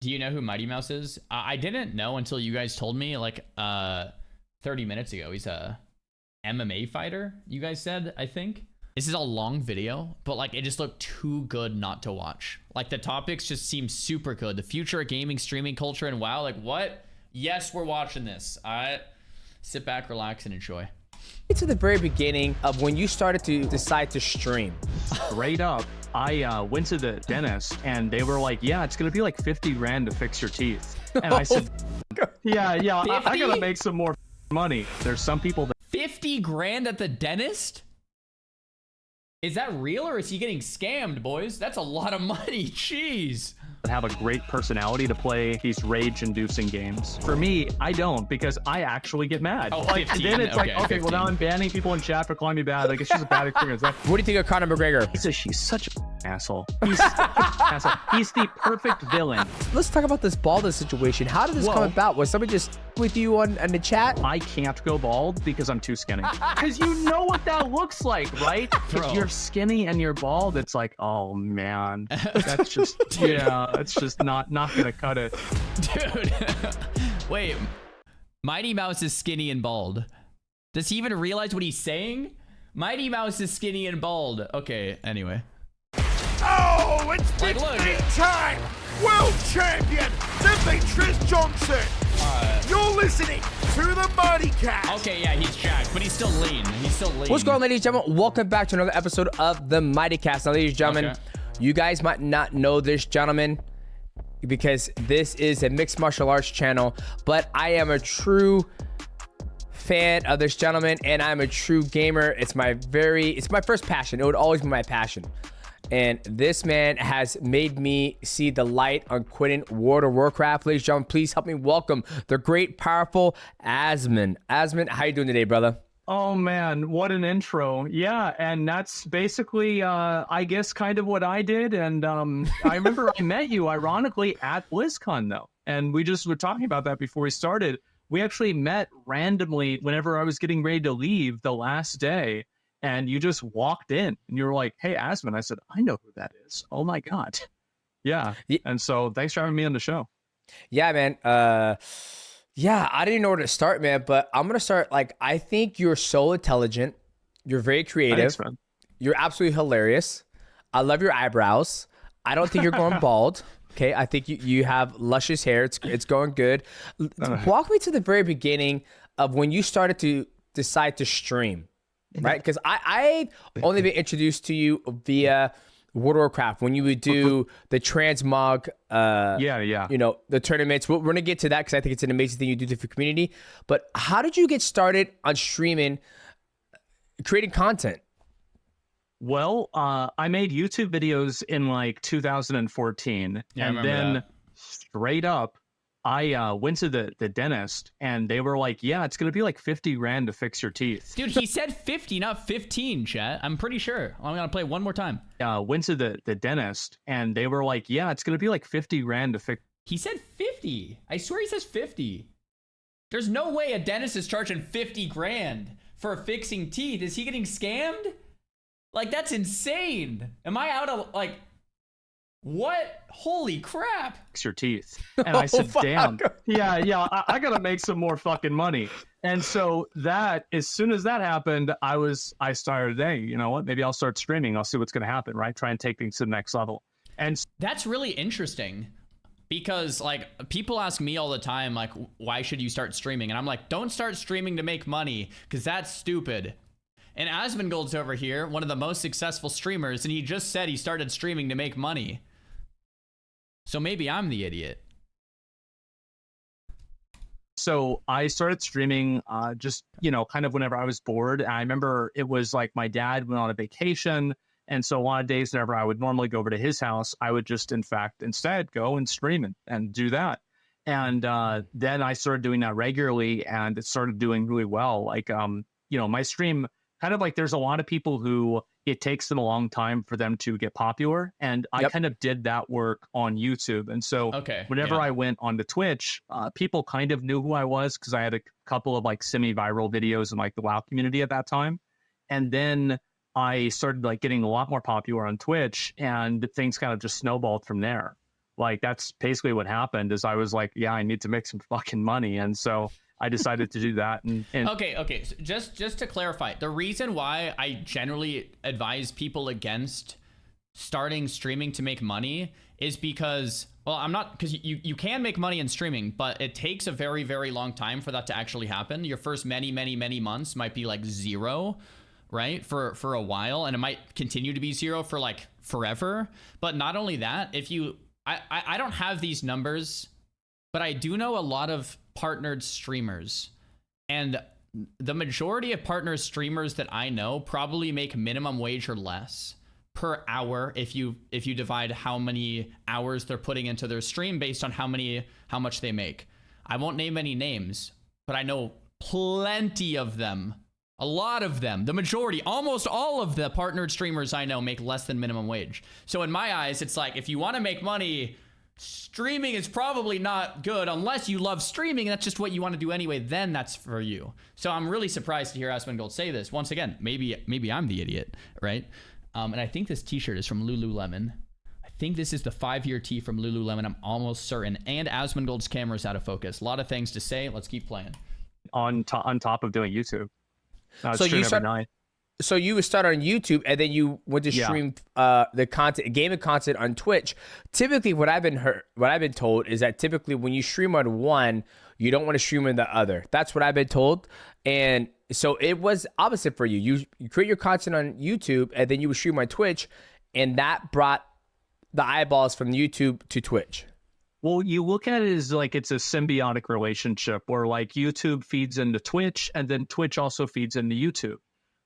Do you know who Mighty Mouse is? I didn't know until you guys told me like 30 minutes ago. He's a MMA fighter, you guys said, I think. This is a long video, but like it just looked too good not to watch. Like the topics just seem super good. The future of gaming, streaming culture, and wow, like what? Yes, we're watching this. Sit back, relax, and enjoy. To the very beginning of when you started to decide to stream. Straight up, I went to the dentist and they were like, yeah, it's gonna be like 50 grand to fix your teeth. And I said, yeah, I gotta make some more money. There's some people that 50 grand at the dentist? Is that real or is he getting scammed, boys? That's a lot of money. Jeez. have a great personality to play these rage-inducing games. For me, I don't, because I actually get mad. Oh, like, 15. Then it's like, okay, 15. well now I'm banning people in chat for calling me bad. Like, it's just a bad experience. What do you think of Conor McGregor? She's such an asshole. He's such an asshole. He's the perfect villain. Let's talk about this baldness situation. How did this come about? Was somebody just with you on in the chat? I can't go bald because I'm too skinny. Because you know what that looks like, right? If you're skinny and you're bald, it's like, oh man, that's just, yeah, it's just not gonna cut it. Dude, wait, Mighty Mouse is skinny and bald. Does he even realize what he's saying? Mighty Mouse is skinny and bald. Okay, anyway. Oh, it's Like, big look. time! World champion, Demetrius Johnson! You're listening to the Mighty Cast! Okay, yeah, he's jacked, but he's still lean. He's still lean. What's going on, ladies and gentlemen? Welcome back to another episode of the Mighty Cast. Now, ladies and gentlemen, Okay. you guys might not know this gentleman because this is a mixed martial arts channel, but I am a true fan of this gentleman and I'm a true gamer. It's my first passion. It would always be my passion. And this man has made me see the light on quitting World of Warcraft. Ladies and gentlemen, please help me welcome the great, powerful Asmon. Asmon, how you doing today, brother? Oh man, what an intro. Yeah, and that's basically, I guess, kind of what I did. And I remember I met you, ironically, at BlizzCon, though. And we just were talking about that before we started. We actually met randomly whenever I was getting ready to leave the last day. And you just walked in and you were like, hey, Asmon. I said, I know who that is. Oh my God. Yeah. And so thanks for having me on the show. Yeah, man. Yeah, I didn't know where to start, man, but I'm going to start. Like, I think you're so intelligent. You're very creative. Thanks, man. You're absolutely hilarious. I love your eyebrows. I don't think you're going bald. Okay. I think you have luscious hair. It's going good. Walk me to the very beginning of when you started to decide to stream. Right, because I've only been introduced to you via World of Warcraft when you would do the transmog, you know, the tournaments. We're gonna get to that because I think it's an amazing thing you do for the community. But how did you get started on streaming, creating content? Well, I made YouTube videos in like 2014, Yeah, I and remember then that. straight up, I went to the dentist and they were like, yeah, it's going to be like 50 grand to fix your teeth. Dude, he said 50, not 15, chat. I'm pretty sure. I'm going to play one more time. Went to the dentist and they were like, yeah, it's going to be like 50 grand to fix. He said 50. I swear he says 50. There's no way a dentist is charging 50 grand for fixing teeth. Is he getting scammed? Like, that's insane. Am I out of, like, what? Holy crap. Fix your teeth. And I said, fuck. damn, yeah, I got to make some more fucking money. And so that, as soon as that happened, I started, hey, you know what? Maybe I'll start streaming. I'll see what's going to happen, right? Try and take things to the next level. And That's really interesting because, like, people ask me all the time, like, why should you start streaming? And I'm like, don't start streaming to make money because that's stupid. And Asmongold's over here, one of the most successful streamers, and he just said he started streaming to make money. So maybe I'm the idiot. so I started streaming just, you know, kind of whenever I was bored. I remember it was like my dad went on a vacation. And so a lot of days whenever I would normally go over to his house, I would just, in fact, instead go and stream and do that. And then I started doing that regularly and it started doing really well. Like, you know, my stream kind of like there's a lot of people who it takes them a long time for them to get popular. And I kind of did that work on YouTube. And so whenever I went onto Twitch, people kind of knew who I was because I had a couple of like semi-viral videos in like the WoW community at that time. And then I started like getting a lot more popular on Twitch and things kind of just snowballed from there. Like, that's basically what happened. Is I was like, yeah, I need to make some fucking money, and so I decided to do that. And okay. So just to clarify, the reason why I generally advise people against starting streaming to make money is because, well, I'm not, because you can make money in streaming, but it takes a very, very long time for that to actually happen. Your first many months might be like zero, right? For a while, and it might continue to be zero for like forever. But not only that, if you, I don't have these numbers, but I do know a lot of partnered streamers, and the majority of partner streamers that I know probably make minimum wage or less per hour if you divide how many hours they're putting into their stream based on how much they make. I won't name any names, but I know plenty of them, a lot of them, the majority, almost all of the partnered streamers I know make less than minimum wage. So in my eyes, it's like, if you want to make money, streaming is probably not good unless you love streaming. That's just what you want to do anyway. Then that's for you. So I'm really surprised to hear Asmongold say this. Once again, maybe I'm the idiot, right? And I think this t-shirt is from Lululemon. I think this is the 5-year tee from Lululemon. I'm almost certain. And Asmongold's camera is out of focus. A lot of things to say. Let's keep playing. On top of doing YouTube. So you start, every night. So you would start on YouTube, and then you went to stream the content, gaming content on Twitch. Typically, what I've been told is that typically when you stream on one, you don't want to stream on the other. That's what I've been told. And so it was opposite for you. You create your content on YouTube, and then you would stream on Twitch, and that brought the eyeballs from YouTube to Twitch. Well, you look at it as like it's a symbiotic relationship where like YouTube feeds into Twitch, and then Twitch also feeds into YouTube.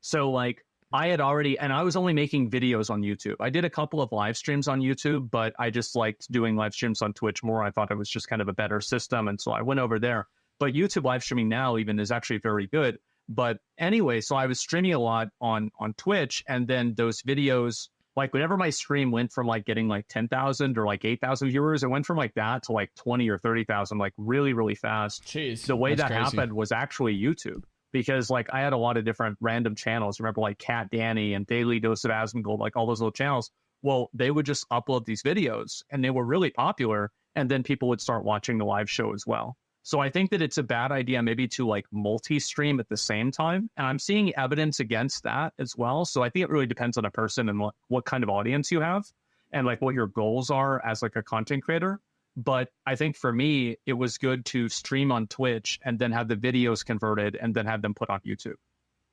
So like I had already, and I was only making videos on YouTube. I did a couple of live streams on YouTube, but I just liked doing live streams on Twitch more. I thought it was just kind of a better system. And so I went over there. But YouTube live streaming now even is actually very good. But anyway, so I was streaming a lot on Twitch, and then those videos, like whenever my stream went from like getting like 10,000 or like 8,000 viewers, it went from like that to like 20 or 30,000, like really, really fast. Jeez, the way that crazy. happened was actually YouTube. Because like I had a lot of different random channels. Remember like Cat Danny and Daily Dose of Asmongold, like all those little channels. Well, they would just upload these videos, and they were really popular. And then people would start watching the live show as well. So I think that it's a bad idea maybe to like multi-stream at the same time. And I'm seeing evidence against that as well. So I think it really depends on a person and what kind of audience you have and like what your goals are as like a content creator. But I think for me, it was good to stream on Twitch and then have the videos converted and then have them put on YouTube.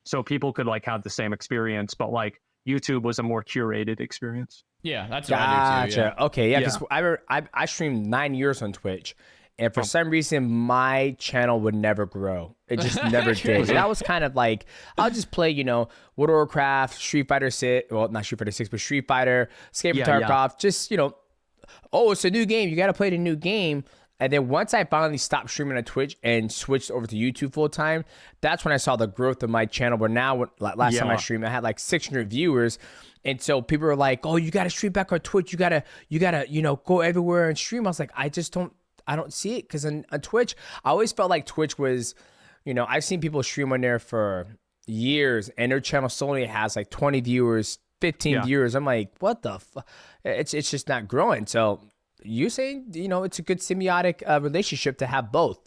So people could like have the same experience, but like YouTube was a more curated experience. Yeah, that's what I do too. Yeah. Okay, yeah, because I streamed 9 years on Twitch, and for some reason, my channel would never grow. It just never did. And I was kind of like, I'll just play, World of Warcraft, Street Fighter 6, well, not Street Fighter 6, but Street Fighter, Escape from Tarkov, just, oh, it's a new game. You got to play the new game. And then once I finally stopped streaming on Twitch and switched over to YouTube full time, that's when I saw the growth of my channel. Where now, last time I streamed, I had like 600 viewers. And so people were like, oh, you got to stream back on Twitch. You gotta, go everywhere and stream. I was like, I don't see it. Because on Twitch, I always felt like Twitch was, I've seen people stream on there for years, and their channel solely has like 20 viewers, 15 viewers. I'm like, what the fuck? It's just not growing. So you're saying, it's a good symbiotic relationship to have both.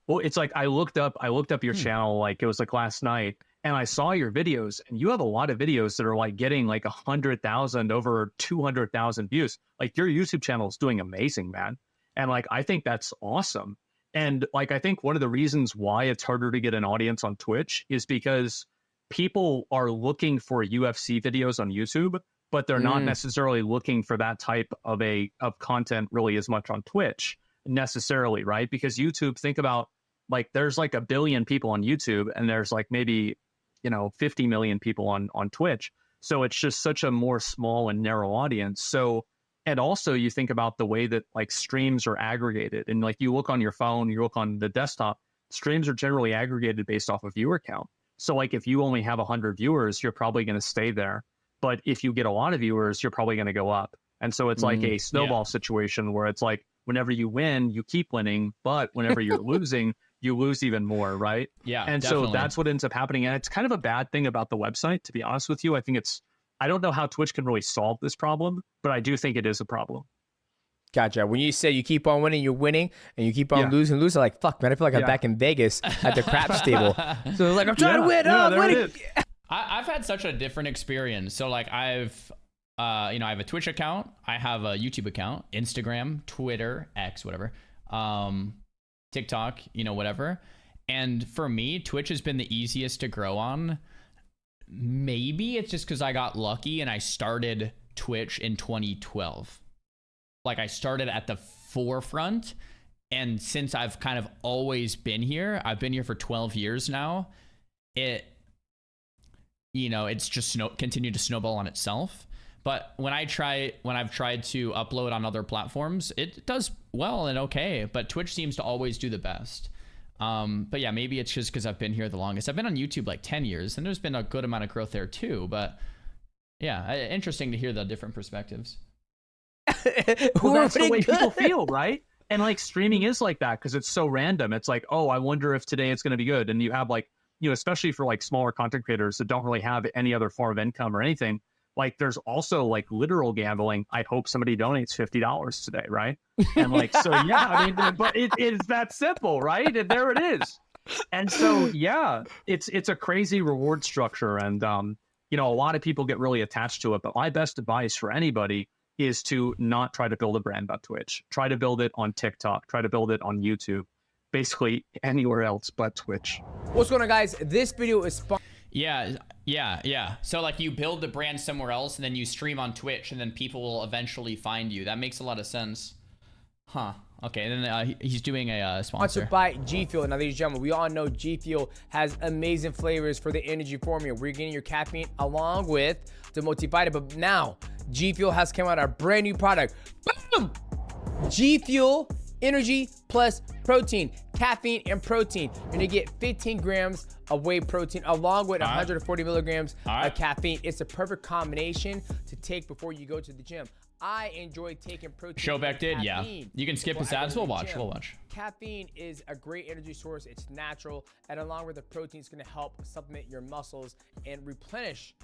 Well, it's like I looked up your channel, like it was like last night, and I saw your videos, and you have a lot of videos that are like getting like 100,000, over 200,000 views. Like your YouTube channel is doing amazing, man. And like, I think that's awesome. And like, I think one of the reasons why it's harder to get an audience on Twitch is because people are looking for UFC videos on YouTube, but they're not necessarily looking for that type of content really as much on Twitch necessarily, right? Because YouTube, think about like there's like 1 billion people on YouTube, and there's like maybe 50 million people on Twitch. So it's just such a more small and narrow audience. So, and also you think about the way that like streams are aggregated, and like you look on your phone, you look on the desktop, streams are generally aggregated based off of viewer count. So like if you only have 100 viewers, you're probably going to stay there. But if you get a lot of viewers, you're probably going to go up. And so it's like a snowball situation where it's like whenever you win, you keep winning. But whenever you're losing, you lose even more, right? Yeah. And definitely. so that's what ends up happening. And it's kind of a bad thing about the website, to be honest with you. I don't know how Twitch can really solve this problem, but I do think it is a problem. Gotcha. When you said you keep on winning, you're winning, and you keep on losing, like, fuck, man, I feel like I'm back in Vegas at the craps table. So like, I'm trying to win. I'm winning. I've had such a different experience. So like I've, I have a Twitch account, I have a YouTube account, Instagram, Twitter, X, whatever, TikTok, whatever. And for me, Twitch has been the easiest to grow on. Maybe it's just because I got lucky and I started Twitch in 2012. Like I started at the forefront, and since I've kind of always been here, I've been here for 12 years now. It's just continued to snowball on itself. But when I've tried to upload on other platforms, it does well and okay, but Twitch seems to always do the best. But yeah, maybe it's just because I've been here the longest. I've been on YouTube like 10 years, and there's been a good amount of growth there too. But yeah, interesting to hear the different perspectives. Well, that's the way people feel, right? And like streaming is like that because it's so random. It's like, oh, I wonder if today it's going to be good. And you have like, especially for like smaller content creators that don't really have any other form of income or anything. Like there's also like literal gambling. I hope somebody donates $50 today, right? And like, so yeah, I mean, but it's that simple, right? And there it is. And so yeah, it's a crazy reward structure, and a lot of people get really attached to it. But my best advice for anybody is to not try to build a brand on Twitch. Try to build it on TikTok. Try to build it on YouTube. Basically anywhere else but Twitch. What's going on, guys? This video is sponsored. Yeah. So like you build the brand somewhere else and then you stream on Twitch and then people will eventually find you. That makes a lot of sense. Huh. Okay, and then he's doing a sponsor. Sponsored by G Fuel. Now, ladies and gentlemen, we all know G Fuel has amazing flavors for the energy formula. We're getting your caffeine along with the multivitamin. But now, G Fuel has come out a brand new product. Boom! G Fuel Energy Plus Protein, caffeine and protein. You're gonna get 15 grams of whey protein along with 140 milligrams of caffeine. It's a perfect combination to take before you go to the gym. I enjoy taking protein. Showback did, yeah. You can skip his ads. We'll watch. Caffeine is a great energy source. It's natural, and along with the protein, it's going to help supplement your muscles and replenish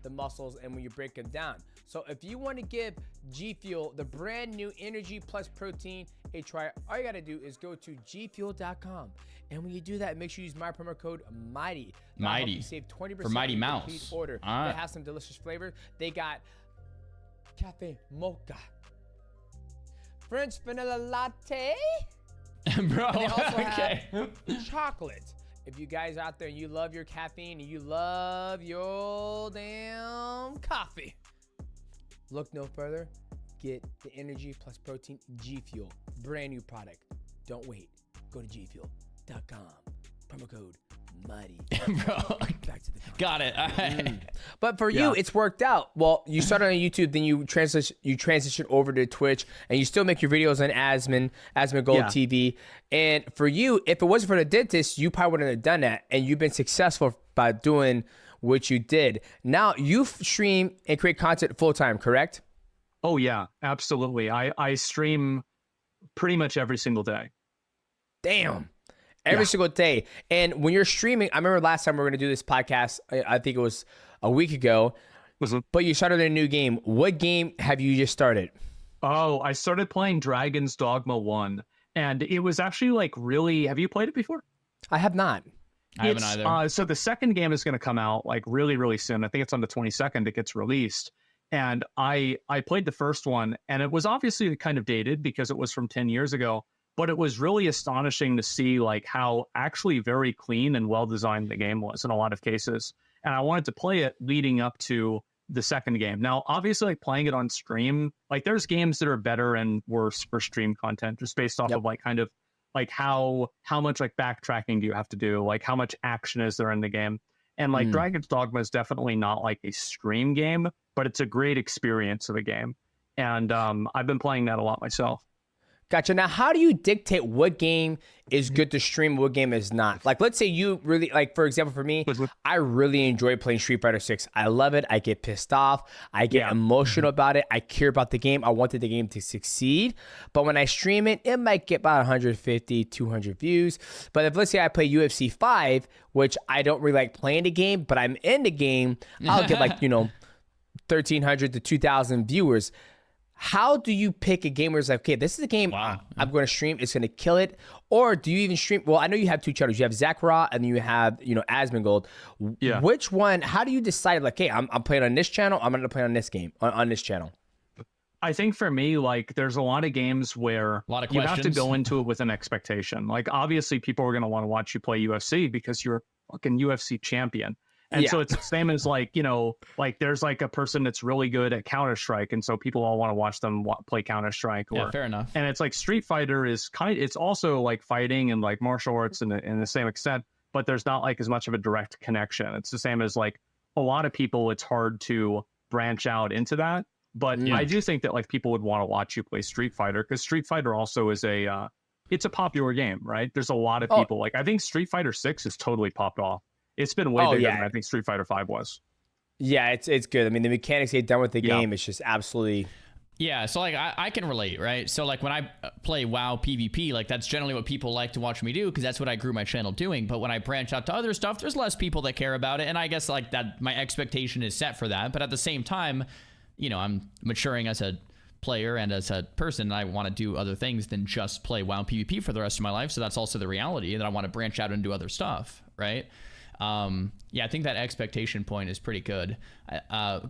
the muscles and when you break them down. So if you want to give G Fuel, the brand new Energy Plus Protein, a try, all you got to do is go to gfuel.com. And when you do that, make sure you use my promo code MIGHTY. Mighty. You save 20% for Mighty Mouse. Complete order. They have some delicious flavors. They got cafe mocha, French vanilla latte, bro. And they also have chocolate. If you guys out there, you love your caffeine and you love your damn coffee, look no further. Get the Energy Plus Protein G Fuel, brand new product. Don't wait. Go to gfuel.com. Promo code Mighty. Bro, back to the content. Got it. All right. But for you, it's worked out. Well, you started on YouTube, then you transition over to Twitch, and you still make your videos on Asmongold TV. And for you, if it wasn't for the dentist, you probably wouldn't have done that. And you've been successful by doing what you did. Now you stream and create content full time, correct? Oh yeah, absolutely. I stream pretty much every single day. Damn. Every single day. And when you're streaming, I remember last time we were going to do this podcast, I think it was a week ago, but you started a new game. What game have you just started? Oh, I started playing Dragon's Dogma 1, and it was actually like really, have you played it before? I have not. I haven't either. So the second game is going to come out like really, really soon. I think it's on the 22nd it gets released. And I played the first one, and it was obviously kind of dated because it was from 10 years ago. But it was really astonishing to see like how actually very clean and well designed the game was in a lot of cases. And I wanted to play it leading up to the second game. Now, obviously, like playing it on stream, like there's games that are better and worse for stream content, just based off of like kind of like how much like backtracking do you have to do, like how much action is there in the game. And like Dragon's Dogma is definitely not like a stream game, but it's a great experience of a game. And I've been playing that a lot myself. Gotcha. Now, how do you dictate what game is good to stream, what game is not? Like, let's say you really, like, for example, for me, I really enjoy playing Street Fighter 6. I love it. I get pissed off. I get emotional about it. I care about the game. I wanted the game to succeed. But when I stream it, it might get about 150, 200 views. But if, let's say I play UFC 5, which I don't really like playing the game, but I'm in the game, I'll get like, 1,300 to 2,000 viewers. how do you pick a game where it's like, okay, this is a game I'm going to stream, it's going to kill it? Or do you even stream? Well, I know you have two channels. You have Xaryu and then you have, Asmongold. Yeah. Which one, how do you decide, like, hey, I'm playing on this channel, I'm going to play on this game, on this channel? I think for me, like, there's a lot of games where you have to go into it with an expectation. Like, obviously, people are going to want to watch you play UFC because you're a fucking UFC champion. And so it's the same as, like, like there's like a person that's really good at Counter-Strike. And so people all want to watch them play Counter-Strike. Yeah, fair enough. And it's like Street Fighter is it's also like fighting and like martial arts in the same extent, but there's not like as much of a direct connection. It's the same as like a lot of people, it's hard to branch out into that. But I do think that like people would want to watch you play Street Fighter because Street Fighter also is it's a popular game, right? There's a lot of people. Like, I think Street Fighter 6 is totally popped off. It's been way bigger than I think Street Fighter 5 was. Yeah, it's good. I mean, the mechanics they done with the game, it's just absolutely... Yeah, so like I can relate, right? So like when I play WoW PvP, like that's generally what people like to watch me do because that's what I grew my channel doing. But when I branch out to other stuff, there's less people that care about it. And I guess like that my expectation is set for that. But at the same time, I'm maturing as a player and as a person, and I want to do other things than just play WoW PvP for the rest of my life. So that's also the reality that I want to branch out and do other stuff, right? I think that expectation point is pretty good.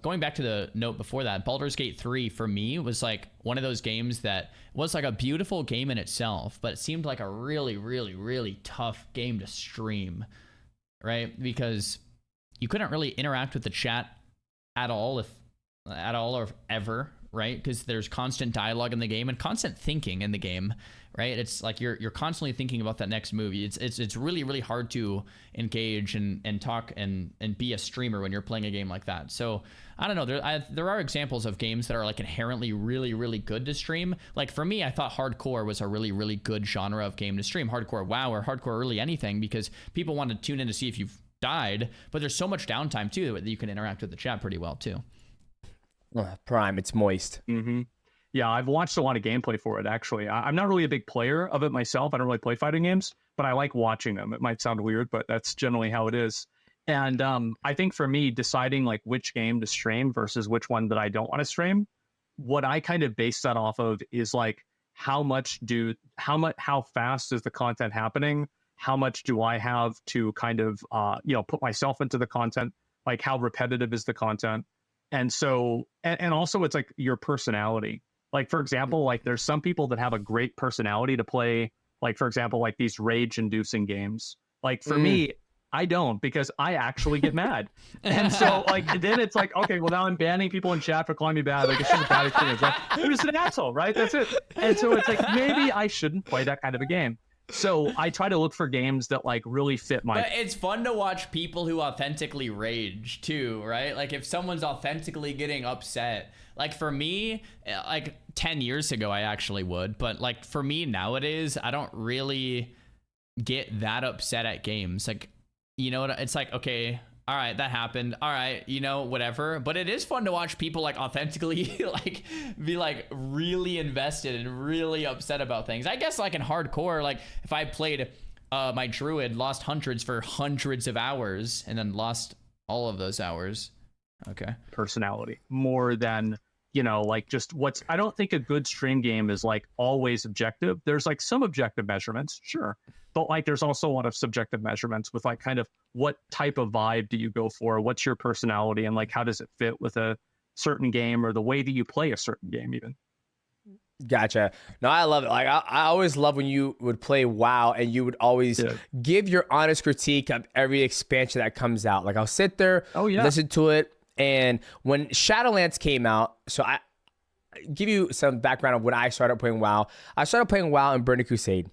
Going back to the note before that, Baldur's Gate 3 for me was like one of those games that was like a beautiful game in itself, but it seemed like a really, really, really tough game to stream, right? Because you couldn't really interact with the chat at all, or ever, right? Because there's constant dialogue in the game and constant thinking in the game, right? It's like you're constantly thinking about that next move. It's really, really hard to engage and talk and be a streamer when you're playing a game like that. So I don't know. There are examples of games that are like inherently really, really good to stream. Like for me, I thought hardcore was a really, really good genre of game to stream. Hardcore WoW or hardcore really anything, because people want to tune in to see if you've died, but there's so much downtime too that you can interact with the chat pretty well too. Prime, it's moist. Mm-hmm. Yeah, I've watched a lot of gameplay for it, actually. I'm not really a big player of it myself. I don't really play fighting games, but I like watching them. It might sound weird, but that's generally how it is. And I think for me, deciding like which game to stream versus which one that I don't want to stream, what I kind of base that off of is like how fast is the content happening? How much do I have to kind of put myself into the content? Like how repetitive is the content? And so, and also it's like your personality. Like, for example, like there's some people that have a great personality to play, like, for example, like these rage inducing games. Like for me, I don't, because I actually get mad. And so like, then it's like, okay, well now I'm banning people in chat for calling me bad. Like it's just a bad experience. Like, I'm just an asshole, right? That's it. And so it's like, maybe I shouldn't play that kind of a game. So I try to look for games that like really fit my... But it's fun to watch people who authentically rage too, right? Like if someone's authentically getting upset, like for me, like 10 years ago, I actually would, but like for me nowadays, I don't really get that upset at games. Like, you know what? It's like, okay, all right, that happened. All right, whatever. But it is fun to watch people like authentically like be like really invested and really upset about things. I guess like in hardcore, like if I played my druid, lost hundreds of hours and then lost all of those hours. Okay. Personality more than, like just I don't think a good stream game is like always objective. There's like some objective measurements, sure. But like there's also a lot of subjective measurements with like kind of what type of vibe do you go for? What's your personality? And like how does it fit with a certain game or the way that you play a certain game even? Gotcha. No, I love it. Like I always love when you would play WoW and you would always give your honest critique of every expansion that comes out. Like I'll sit there, listen to it. And when Shadowlands came out, so I give you some background of when I started playing WoW. I started playing WoW in Burning Crusade.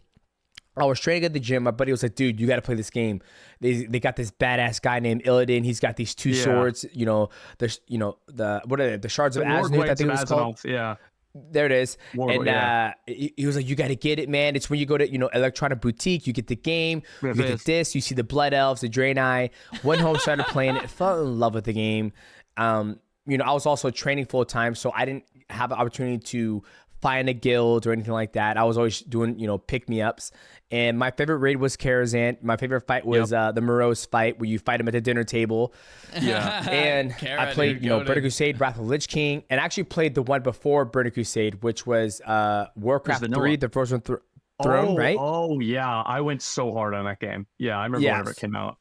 I was training at the gym. My buddy was like, dude, you got to play this game. They got this badass guy named Illidan. He's got these two swords, there's, the Shards of Azimuth, I think it was called. Yeah. There it is. He was like, you got to get it, man. It's when you go to, Electronic Boutique, you get the game, you get the disc, you see the Blood Elves, the Draenei. Went home, started playing it, fell in love with the game. I was also training full time, so I didn't have the opportunity to find a guild or anything like that. I was always doing, pick me ups. And my favorite raid was Karazhan. My favorite fight was the Morose fight where you fight him at the dinner table. Yeah. And I played, Burning Crusade, Wrath of the Lich King, and actually played the one before Burning Crusade, which was Warcraft 3, the Frozen Throne, right? Oh, yeah. I went so hard on that game. Yeah, I remember whenever it came out.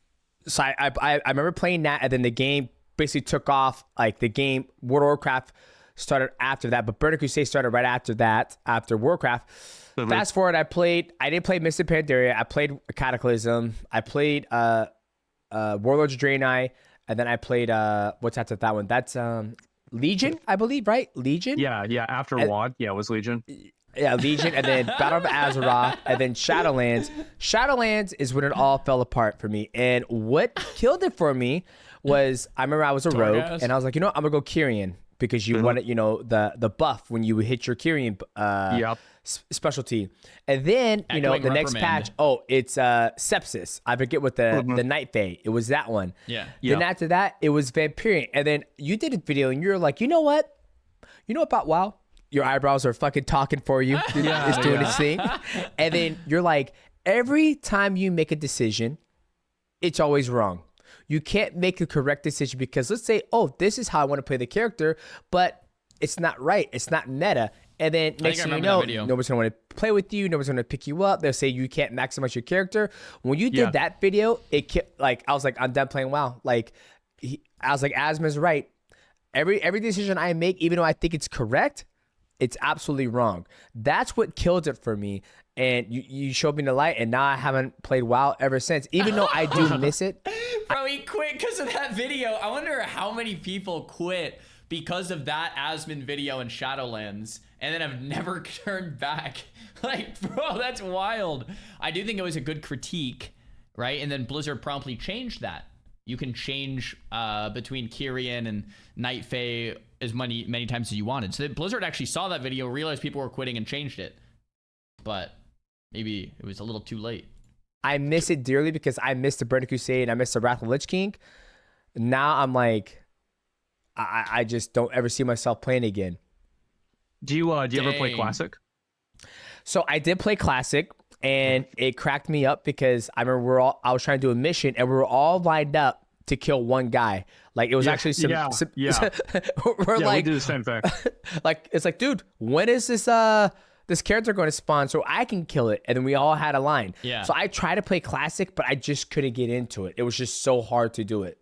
So I remember playing that, and then the game basically took off. Like the game, World of Warcraft started after that, but Burning Crusade started right after that, after Warcraft. Fast forward, I didn't play Mist of Pandaria. I played Cataclysm. I played Warlords of Draenei, and then I played what's after that one? That's Legion, I believe, right? Legion? Yeah, after WoD, it was Legion. Yeah, Legion, and then Battle of Azeroth, and then Shadowlands. Shadowlands is when it all fell apart for me. And what killed it for me was, I remember I was a rogue, and I was like, I'm gonna go Kyrian, because you wanted, the buff when you hit your Kyrian specialty. And then, the next patch, it's Sepsis. I forget what the Night Fae. It was that one. Yeah. Then after that, it was Vampirian. And then you did a video, and you're like, you know what? You know about WoW? Your eyebrows are fucking talking for you. It's doing its thing. And then you're like, every time you make a decision, it's always wrong. You can't make a correct decision because let's say, this is how I want to play the character, but it's not right. It's not meta. And then next thing you know, nobody's going to want to play with you. Nobody's going to pick you up. They'll say you can't maximize your character. When you did that video, I was like, I'm done playing WoW. I was like, Asmon's right. Every decision I make, even though I think it's correct, it's absolutely wrong. That's what killed it for me. And you showed me the light, and now I haven't played WoW ever since, even though I do miss it. Bro, he quit because of that video. I wonder how many people quit because of that Asmon video in Shadowlands and then have never turned back. Like, bro, that's wild. I do think it was a good critique, right? And then Blizzard promptly changed that. You can change between Kyrian and Night Fae as many times as you wanted. So Blizzard actually saw that video, realized people were quitting, and changed it. But maybe it was a little too late. I miss it dearly because I missed the Burning Crusade. I missed the Wrath of the Lich King. Now I'm like, I just don't ever see myself playing again. Do you ever play Classic? So I did play Classic, and it cracked me up because I remember I was trying to do a mission, and we were all lined up to kill one guy. Like it was actually some we're like, we do the same thing. Like it's like, dude, when is this character going to spawn so I can kill it? And then we all had a line. Yeah. So I tried to play Classic, but I just couldn't get into it. It was just so hard to do it.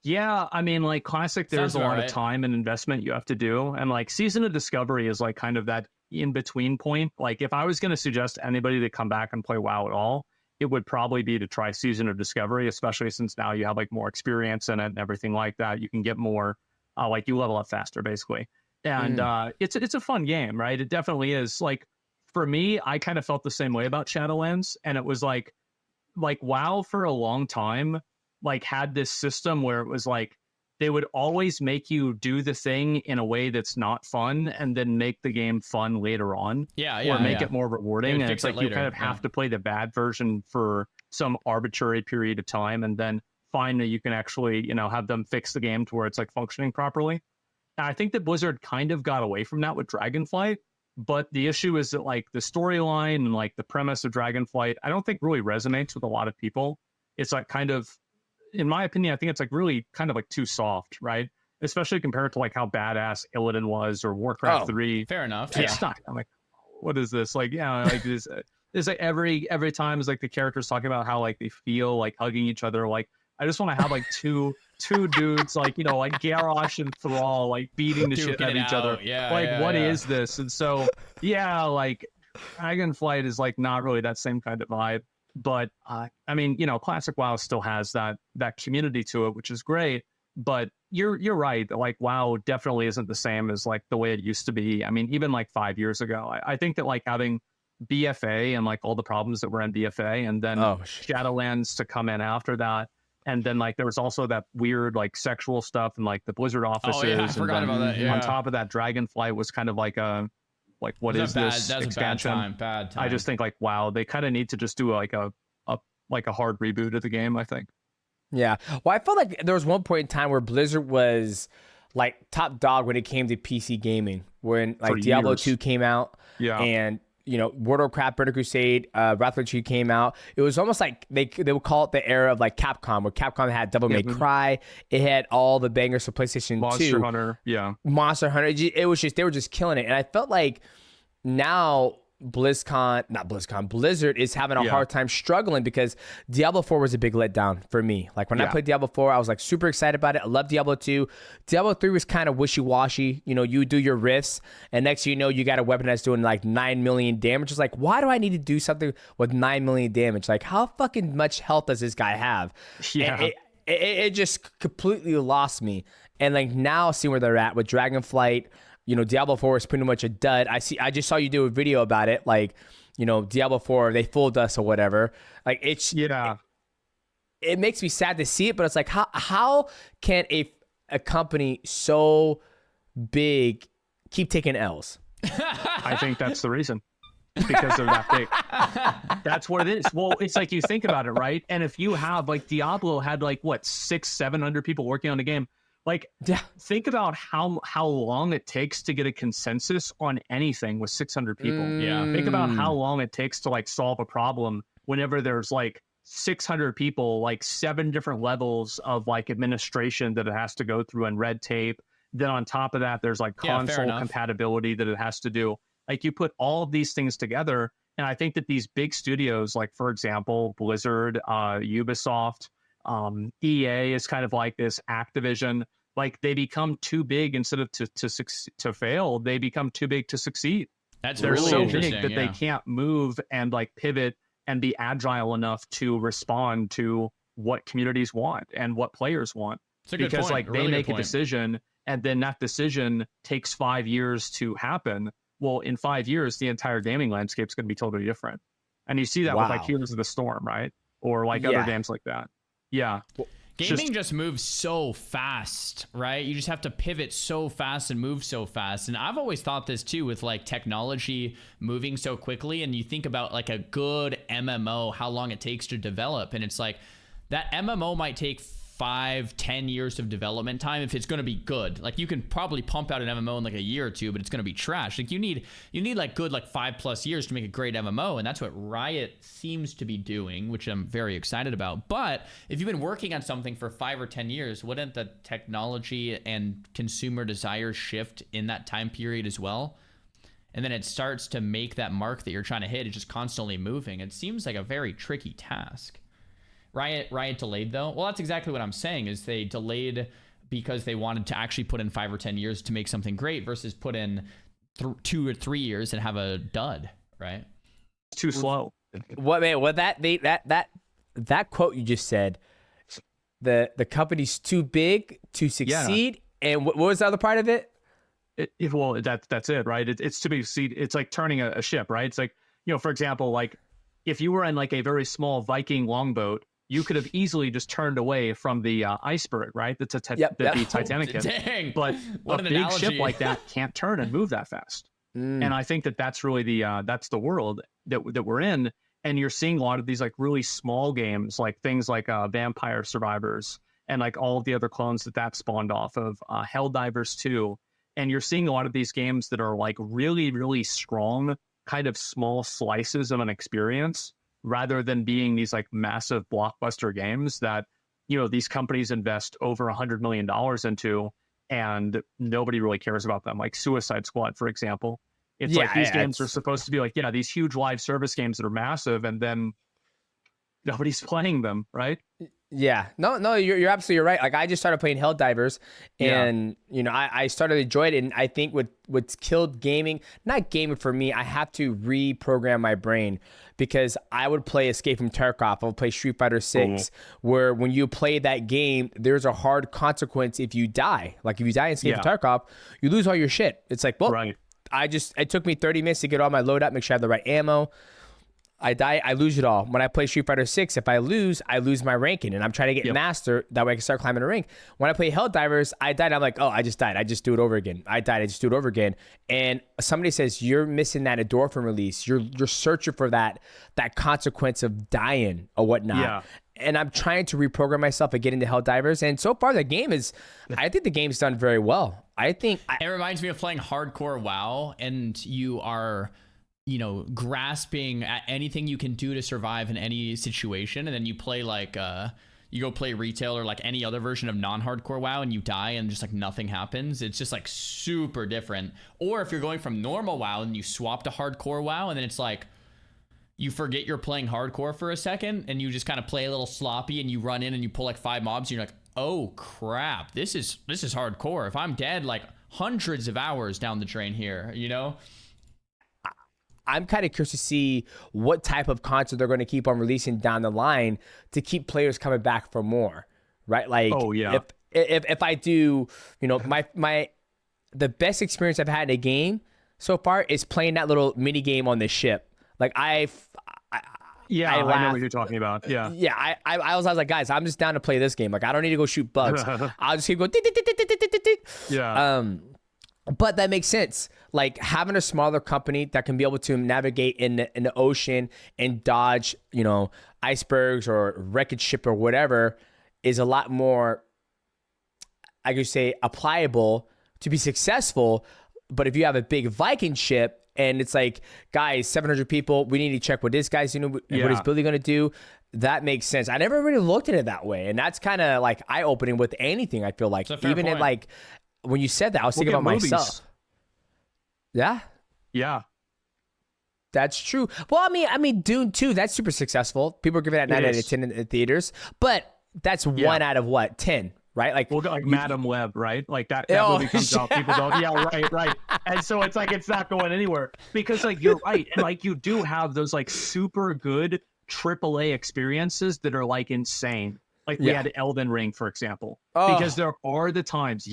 Yeah, I mean, like Classic, there's a lot of time and investment you have to do. And like Season of Discovery is like kind of that in-between point. Like if I was going to suggest anybody to come back and play WoW at all, it would probably be to try Season of Discovery, especially since now you have like more experience in it and everything like that. You can get more, like you level up faster basically. And it's a fun game, right? It definitely is. Like for me, I kind of felt the same way about Shadowlands, and it was like WoW for a long time like had this system where it was like they would always make you do the thing in a way that's not fun and then make the game fun later on. Or make it more rewarding. And it's like you kind of have to play the bad version for some arbitrary period of time and then find that you can actually, have them fix the game to where it's like functioning properly. And I think that Blizzard kind of got away from that with Dragonflight, but the issue is that like the storyline and like the premise of Dragonflight, I don't think really resonates with a lot of people. It's like kind of, in my opinion, I think it's like really kind of like too soft, right? Especially compared to like how badass Illidan was or Warcraft 3. Fair enough. It's not. I'm like, what is this? Like, like this. It's like every time is like the characters talking about how like they feel like hugging each other. Like, I just want to have like two dudes like like Garrosh and Thrall like beating the shit out of each other. What is this? And so like Dragonflight is like not really that same kind of vibe. But I mean, Classic WoW still has that community to it, which is great. But you're right. Like WoW definitely isn't the same as like the way it used to be. I mean, even like 5 years ago, I think that like having BFA and like all the problems that were in BFA, and then Shadowlands to come in after that, and then like there was also that weird like sexual stuff and like the Blizzard offices. Oh yeah, I forgot about that. Yeah. On top of that, Dragonflight was kind of like a what is this expansion? Bad time. I just think like wow, they kind of need to just do like a hard reboot of the game, I think. Yeah. Well, I felt like there was one point in time where Blizzard was like top dog when it came to PC gaming. when like For Diablo years. 2 came out. Yeah. And World of Warcraft, Burning Crusade, Wrath of the Tree came out. It was almost like they would call it the era of like Capcom, where Capcom had Devil May Cry. It had all the bangers for PlayStation 2. Monster Hunter, yeah. Monster Hunter. It was just, they were just killing it. And I felt like now Blizzard is having a hard time struggling because Diablo 4 was a big letdown for me. Like when I played Diablo 4, I was like super excited about it. I love Diablo 2. Diablo 3 was kind of wishy-washy. You do your rifts, and next thing you know, you got a weapon that's doing like 9 million damage. It's like, why do I need to do something with 9 million damage? Like, how fucking much health does this guy have? Yeah. And it just completely lost me. And like now, seeing where they're at with Dragonflight, Diablo 4 is pretty much a dud. I just saw you do a video about it. Like, Diablo 4, they fooled us or whatever. Like it makes me sad to see it, but it's like, how can a company so big keep taking L's? I think that's the reason. Because they're that big. That's what it is. Well, it's like you think about it, right? And if you have like Diablo had like what 600-700 people working on the game. Like, think about how long it takes to get a consensus on anything with 600 people. Think about how long it takes to like solve a problem whenever there's like 600 people, like 7 different levels of like administration that it has to go through and red tape. Then on top of that, there's like console compatibility that it has to do. Like you put all of these things together, and I think that these big studios, like for example, Blizzard, Ubisoft, EA is kind of like this, Activision. Like they become too big instead of to fail. They become too big to succeed. They're really so big interesting that they can't move and like pivot and be agile enough to respond to what communities want and what players want. It's a good because point. like they make a decision and then that decision takes 5 years to happen. Well, in 5 years, the entire gaming landscape is going to be totally different. And you see that with like Heroes of the Storm, right? Or like other games like that. Yeah. Gaming just moves so fast, right? You just have to pivot so fast and move so fast. And I've always thought this too, with like technology moving so quickly. And you think about like a good MMO, how long it takes to develop. And it's like that MMO might take 5-10 years of development time if it's going to be good. Like you can probably pump out an MMO in like a year or two, but it's going to be trash. Like you need like good like 5+ years to make a great MMO, and that's what Riot seems to be doing, which I'm very excited about. But if you've been working on something for 5 or 10 years, wouldn't the technology and consumer desire shift in that time period as well? And then it starts to make that mark that you're trying to hit. It's just constantly moving. It seems like a very tricky task. Riot delayed though. Well, that's exactly what I'm saying, is they delayed because they wanted to actually put in 5 or 10 years to make something great versus put in 2 or 3 years and have a dud, right? It's too slow. That quote you just said, the company's too big to succeed. And what was the other part of it? That's it, right? It's to be succeed. It's like turning a ship, right? It's like, for example, like if you were in like a very small Viking longboat, you could have easily just turned away from the iceberg, right? That's the Titanic hit. Dang, but what a an big analogy. ship like that can't turn and move that fast. And I think that's really that's the world that we're in. And you're seeing a lot of these like really small games, like things like Vampire Survivors and like all of the other clones that spawned off of, Helldivers 2. And you're seeing a lot of these games that are like really, really strong, kind of small slices of an experience, rather than being these like massive blockbuster games that, these companies invest over $100 million into, and nobody really cares about them. Like Suicide Squad, for example. It's like these games are supposed to be like, these huge live service games that are massive, and then nobody's playing them, right? Yeah, no, you're absolutely right. Like I just started playing Helldivers, and I started to enjoy it. And I think what's killed gaming, not gaming for me, I have to reprogram my brain, because I would play Escape from Tarkov, I would play Street Fighter 6, where when you play that game, there's a hard consequence if you die. Like if you die in Escape from Tarkov, you lose all your shit. It's like, well, it took me 30 minutes to get all my load up, make sure I have the right ammo. I die, I lose it all. When I play Street Fighter 6, if I lose my ranking, and I'm trying to get master. That way I can start climbing the rank. When I play Helldivers, I died. I'm like, oh, I just died. I just do it over again. I died. I just do it over again. And somebody says you're missing that endorphin release. You're searching for that consequence of dying or whatnot. Yeah. And I'm trying to reprogram myself and get into Helldivers. And so far, I think the game's done very well. It reminds me of playing hardcore WoW, and you are, grasping at anything you can do to survive in any situation, and then you play you go play retail or like any other version of non-hardcore WoW, and you die and just like nothing happens. It's just like super different. Or if you're going from normal WoW and you swap to hardcore WoW, and then it's like you forget you're playing hardcore for a second, and you just kind of play a little sloppy, and you run in and you pull like 5 mobs, and you're like, oh crap, this is hardcore. If I'm dead like hundreds of hours down the drain here, I'm kind of curious to see what type of content they're going to keep on releasing down the line to keep players coming back for more, right? Like, if I do, the best experience I've had in a game so far is playing that little mini game on the ship. Like I know what you're talking about. Yeah. Yeah. I was like, guys, I'm just down to play this game. Like, I don't need to go shoot bugs. I'll just keep going. Yeah. But that makes sense. Like having a smaller company that can be able to navigate in the ocean and dodge, icebergs or wreckage ship or whatever is a lot more, I could say, applicable to be successful. But if you have a big Viking ship, and it's like, guys, 700 people, we need to check what this guy's doing, what he's really going to do. That makes sense. I never really looked at it that way. And that's kind of like eye-opening with anything, I feel like. Even in like, when you said that, I was thinking about myself. Yeah. Yeah. That's true. Well, I mean, Dune 2, that's super successful. People are giving that 9 out of 10 in the theaters. But that's 1 out of what? 10. Right? Like, Madam Web, right? Like that movie comes out, people don't. Yeah, right. And so it's like it's not going anywhere because like you're right, and like you do have those like super good AAA experiences that are like insane. Like we had Elden Ring, for example, because there are the times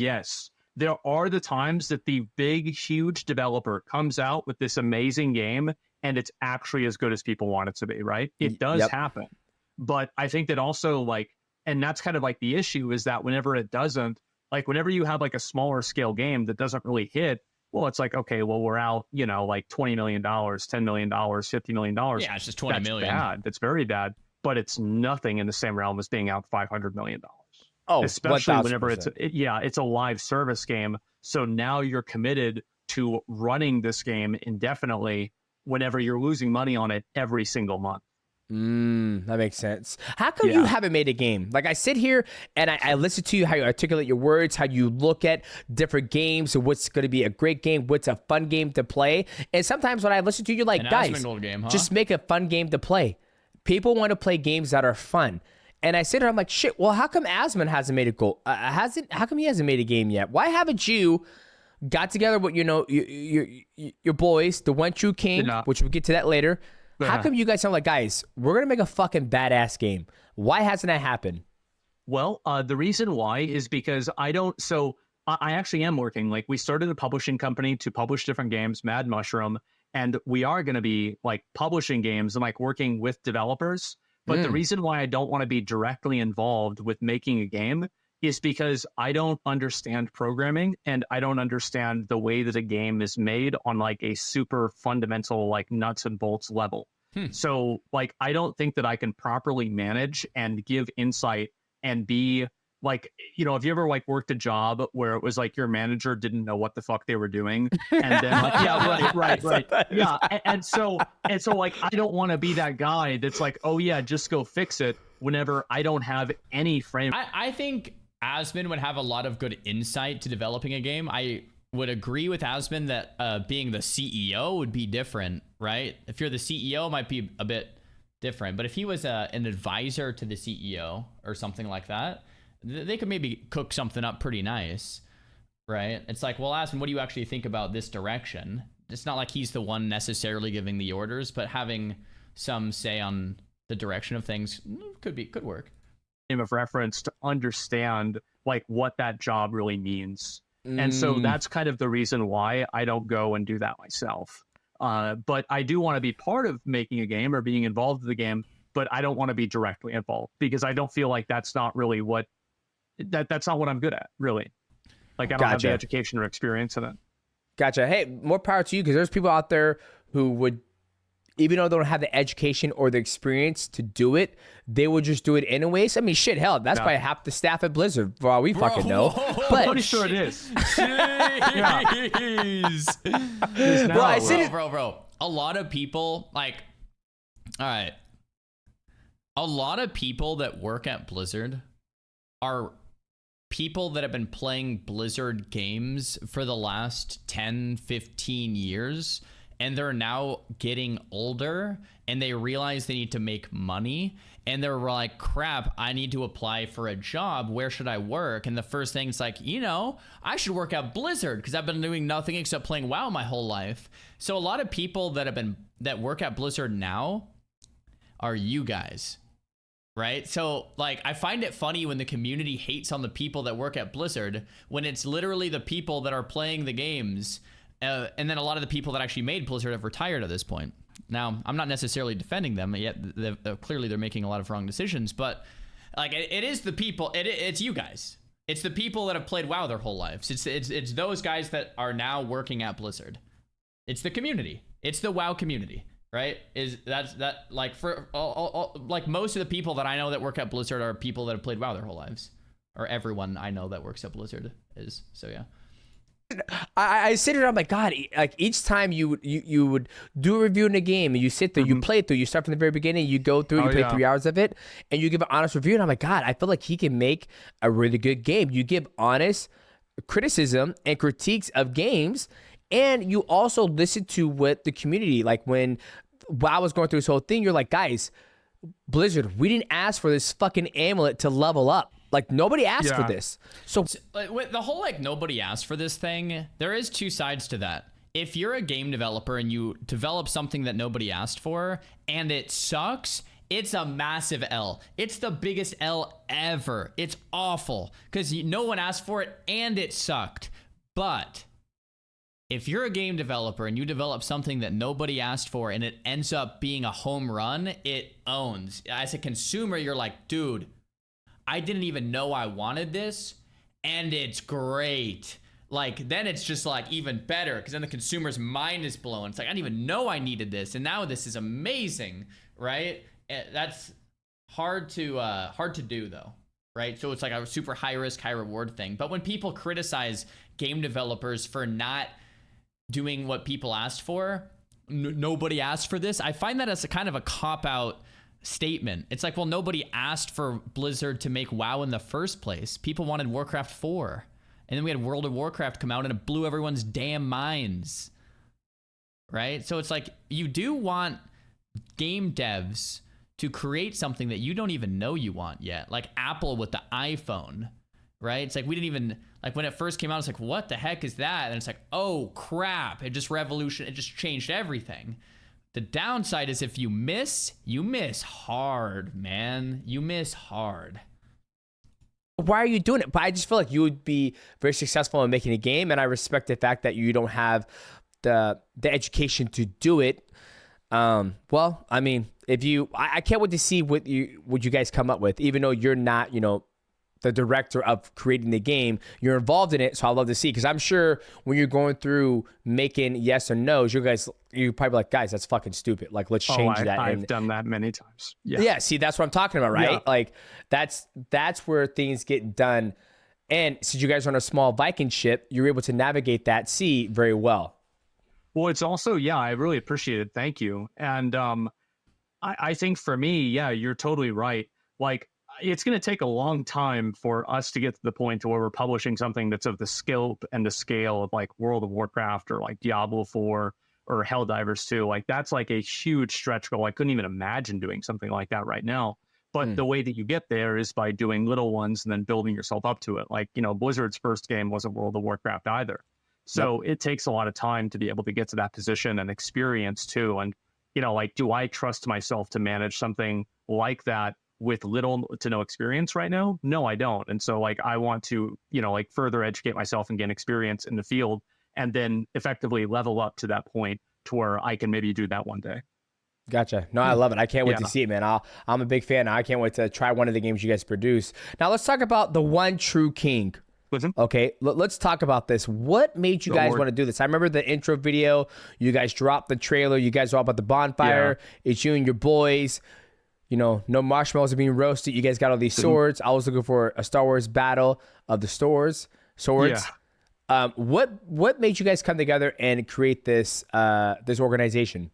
that the big, huge developer comes out with this amazing game and it's actually as good as people want it to be. Right? It does happen, but I think that also like. And that's kind of like the issue is that whenever it doesn't, like whenever you have like a smaller scale game that doesn't really hit, well, it's like, okay, well, we're out, like $20 million, $10 million, $50 million. Yeah, it's just 20 million. Bad. That's very bad, but it's nothing in the same realm as being out $500 million. Oh, especially whenever it's a live service game. So now you're committed to running this game indefinitely whenever you're losing money on it every single month. That makes sense. How come you haven't made a game? Like I sit here and I listen to you, how you articulate your words, how you look at different games and what's going to be a great game, what's a fun game to play. And sometimes when I listen to you, you're like, guys, Asmongold game, huh? Just make a fun game to play. People want to play games that are fun. And I sit here, I'm like, shit, well, how come Asmon hasn't made a goal? How come he hasn't made a game yet? Why haven't you got together with, your boys, the One True King, which we'll get to that later. How come you guys sound like, guys, we're going to make a fucking badass game? Why hasn't that happened? Well, the reason why is because I actually am working. Like we started a publishing company to publish different games, Mad Mushroom, and we are going to be like publishing games and like working with developers. But the reason why I don't want to be directly involved with making a game is because I don't understand programming and I don't understand the way that a game is made on like a super fundamental, like nuts and bolts level. So like, I don't think that I can properly manage and give insight and be like, have you ever like worked a job where it was like your manager didn't know what the fuck they were doing? And then like, right. Yeah. And so like, I don't want to be that guy that's like, oh yeah, just go fix it whenever I don't have any frame. I think Asmon would have a lot of good insight to developing a game. I would agree with Asmon that being the CEO would be different, right? If you're the CEO, it might be a bit different. But if he was an advisor to the CEO or something like that, they could maybe cook something up pretty nice, right? It's like, well, Asmon, what do you actually think about this direction? It's not like he's the one necessarily giving the orders, but having some say on the direction of things could work. Of reference to understand like what that job really means. And so that's kind of the reason why I don't go and do that myself. But I do want to be part of making a game or being involved in the game, but I don't want to be directly involved because I don't feel like that's not really that's not what I'm good at, really. Like I don't have the education or experience in it. Gotcha. Hey, more power to you, because there's people out there who would, even though they don't have the education or the experience to do it, they would just do it anyways. I mean, shit, hell, that's probably half the staff at Blizzard, for all we fucking know. But I'm pretty sure it is. Jeez. Bro, I said bro. A lot of people, like, all right. A lot of people that work at Blizzard are people that have been playing Blizzard games for the last 10, 15 years. And they're now getting older and they realize they need to make money. And they're like, crap, I need to apply for a job. Where should I work? And the first thing is like, I should work at Blizzard because I've been doing nothing except playing WoW my whole life. So a lot of people that work at Blizzard now are you guys, right? So like, I find it funny when the community hates on the people that work at Blizzard when it's literally the people that are playing the games. And then a lot of the people that actually made Blizzard have retired at this point. Now, I'm not necessarily defending them, yet clearly they're making a lot of wrong decisions, but like it is the people, it's you guys. It's the people that have played WoW their whole lives. It's those guys that are now working at Blizzard. It's the community. It's the WoW community, right? Like for like most of the people that I know that work at Blizzard are people that have played WoW their whole lives, or everyone I know that works at Blizzard is. So yeah. I sit here, I'm like, God, like each time you would do a review in a game and you sit there, you play it through, you start from the very beginning, you go through, you play 3 hours of it, and you give an honest review. And I'm like, God, I feel like he can make a really good game. You give honest criticism and critiques of games, and you also listen to what the community, like when I was going through this whole thing, you're like, guys, Blizzard, we didn't ask for this fucking amulet to level up. Like, nobody asked for this. So with the whole, like, nobody asked for this thing, there is two sides to that. If you're a game developer and you develop something that nobody asked for and it sucks, it's a massive L. It's the biggest L ever. It's awful because no one asked for it and it sucked. But if you're a game developer and you develop something that nobody asked for and it ends up being a home run, it owns. As a consumer, you're like, dude, I didn't even know I wanted this, and it's great. Like, then it's just like even better because then the consumer's mind is blown. It's like, I didn't even know I needed this, and now this is amazing, right? That's hard to do though, right? So it's like a super high risk, high reward thing. But when people criticize game developers for not doing what people asked for, nobody asked for this, I find that as a kind of a cop-out statement. It's like, well, nobody asked for Blizzard to make WoW in the first place. People wanted Warcraft 4. And then we had World of Warcraft come out and it blew everyone's damn minds. Right? So it's like, you do want game devs to create something that you don't even know you want yet. Like Apple with the iPhone. Right? It's like, we didn't even, like when it first came out, it's like, what the heck is that? And it's like, oh crap. It just changed everything. The downside is if you miss hard, man. You miss hard. Why are you doing it? But I just feel like you would be very successful in making a game, and I respect the fact that you don't have the education to do it. Well, I mean, I can't wait to see what you guys come up with, even though you're not, the director of creating the game, you're involved in it. So I'd love to see, because I'm sure when you're going through making yes or no's, you're probably like, guys, that's fucking stupid. Like, let's change that. I've done that many times. Yeah. See, that's what I'm talking about, right? Yeah. Like that's where things get done. And since you guys are on a small Viking ship, you're able to navigate that sea very well. Well, it's also, I really appreciate it. Thank you. And I think for me, you're totally right. Like, it's going to take a long time for us to get to the point to where we're publishing something that's of the scope and the scale of like World of Warcraft or like Diablo 4 or Helldivers 2. Like that's like a huge stretch goal. I couldn't even imagine doing something like that right now. But the way that you get there is by doing little ones and then building yourself up to it. Like, Blizzard's first game wasn't World of Warcraft either. So It takes a lot of time to be able to get to that position and experience too. And, like, do I trust myself to manage something like that with little to no experience right now? No, I don't. And so like, I want to, further educate myself and gain experience in the field and then effectively level up to that point to where I can maybe do that one day. Gotcha. No, I love it. I can't wait to Yeah. see it, man. I'm a big fan. I can't wait to try one of the games you guys produce. Now let's talk about the one true king. Listen. Okay, let's talk about this. What made you guys want to do this? I remember the intro video. You guys dropped the trailer. You guys were all about the bonfire. It's you and your boys. You know, no marshmallows are being roasted. You guys got all these swords. I was looking for a Star Wars battle of the swords. What made you guys come together and create this this organization?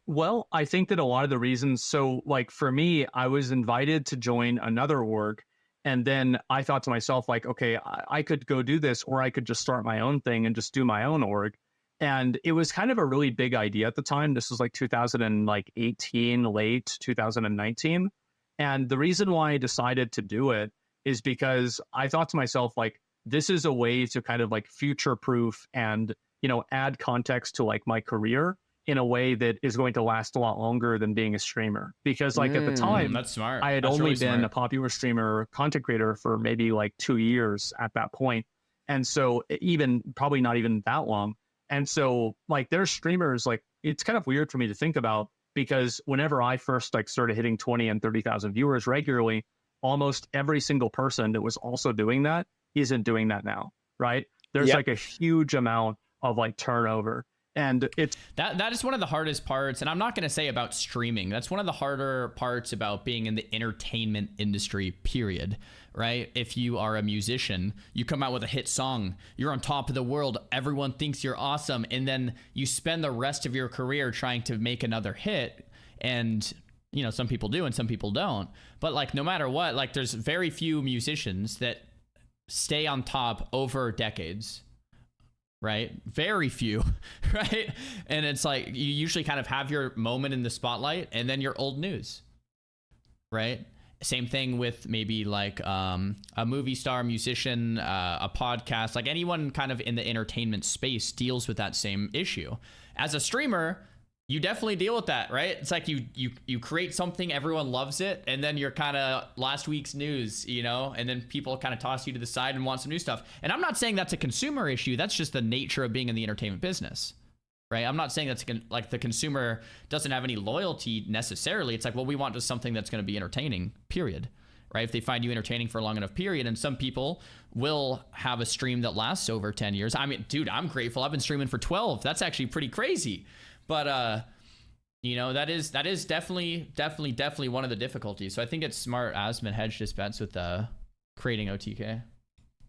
Well, I think that a lot of the reasons, so like for me, I was invited to join another org. And then I thought to myself, like, okay, I could go do this, or I could just start my own thing and just do my own org. And it was kind of a really big idea at the time. This was like 2018, late 2019. And the reason why I decided to do it is because I thought to myself, like, this is a way to kind of like future proof and, you know, add context to like my career in a way that is going to last a lot longer than being a streamer. Because like at the time, That's smart. I had That's only really been smart. a popular streamer content creator for maybe like 2 years at that point. And so even probably not even that long. And so like there's streamers, like it's kind of weird for me to think about, because whenever I first like started hitting 20 and 30,000 viewers regularly, almost every single person that was also doing that isn't doing that now, right? There's like a huge amount of like turnover. And it's That is one of the hardest parts, and I'm not going to say about streaming. That's one of the harder parts about being in the entertainment industry, period, right? If you are a musician, you come out with a hit song, you're on top of the world, everyone thinks you're awesome, and then you spend the rest of your career trying to make another hit, and you know, some people do and some people don't. But like no matter what, like there's very few musicians that stay on top over decades. Right? Very few, right? And it's like you usually kind of have your moment in the spotlight and then you're old news, right? Same thing with maybe like a movie star, musician, a podcast, like anyone kind of in the entertainment space deals with that same issue. As a streamer, you definitely deal with that, right? It's like you create something, everyone loves it, and then you're kind of last week's news, you know, and then people kind of toss you to the side and want some new stuff. And I'm not saying that's a consumer issue. That's just the nature of being in the entertainment business, right? I'm not saying that's like the consumer doesn't have any loyalty necessarily. It's like, well, we want just something that's going to be entertaining, period, right? If they find you entertaining for a long enough period, and some people will have a stream that lasts over 10 years. I mean, dude, I'm grateful. I've been streaming for 12. That's actually pretty crazy. But you know, that is definitely one of the difficulties. So I think it's smart Asmon hedged his bets with creating OTK.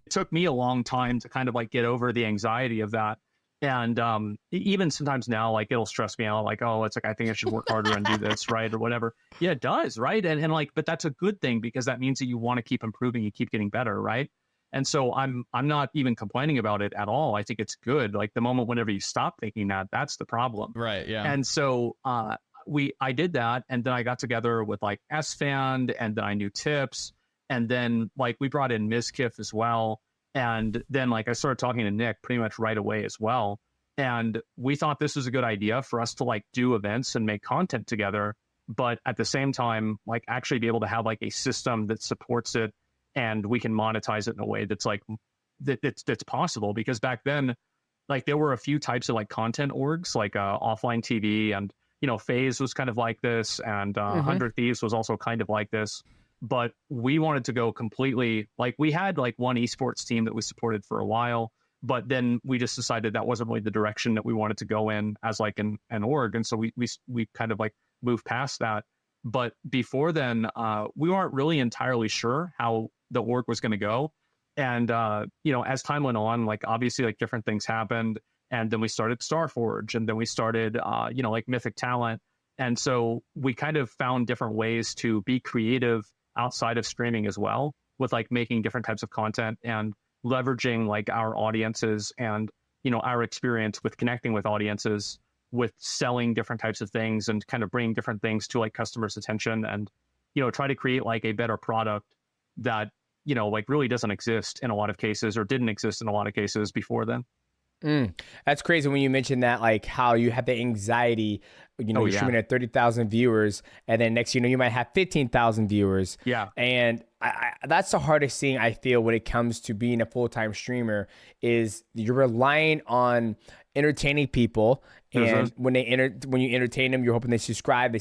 it took me a long time to kind of like get over the anxiety of that. And even sometimes now, like it'll stress me out, like, oh, it's like I think I should work harder and do this, right? Or whatever. Yeah, it does, right? And like, but that's a good thing, because that means that you want to keep improving, you keep getting better, right? And so I'm not even complaining about it at all. I think it's good. Like the moment whenever you stop thinking that, that's the problem. Right. Yeah. And so I did that, and then I got together with like SFan, and then I knew Tips, and then like we brought in Mizkif as well. And then like I started talking to Nick pretty much right away as well. And we thought this was a good idea for us to like do events and make content together, but at the same time, like actually be able to have like a system that supports it, and we can monetize it in a way that's like that's possible. Because back then, like there were a few types of like content orgs, like offline TV, and you know, FaZe was kind of like this, and 100 Thieves was also kind of like this. But we wanted to go completely, like we had like one esports team that we supported for a while, but then we just decided that wasn't really the direction that we wanted to go in as like an org. And so we kind of like moved past that. But before then, we weren't really entirely sure how the org was going to go. And, you know, as time went on, like obviously like different things happened. And then we started Starforge, and then we started, you know, like Mythic Talent. And so we kind of found different ways to be creative outside of streaming as well, with like making different types of content and leveraging like our audiences and, you know, our experience with connecting with audiences, with selling different types of things, and kind of bringing different things to like customers' attention, and, you know, try to create like a better product that, you know, like really doesn't exist in a lot of cases, or didn't exist in a lot of cases before then. That's crazy when you mentioned that, like how you have the anxiety, you know, you're streaming at 30,000 viewers, and then next, you know, you might have 15,000 viewers. Yeah. And that's the hardest thing I feel when it comes to being a full-time streamer, is you're relying on entertaining people, and Mm-hmm. when you entertain them, you're hoping they subscribe.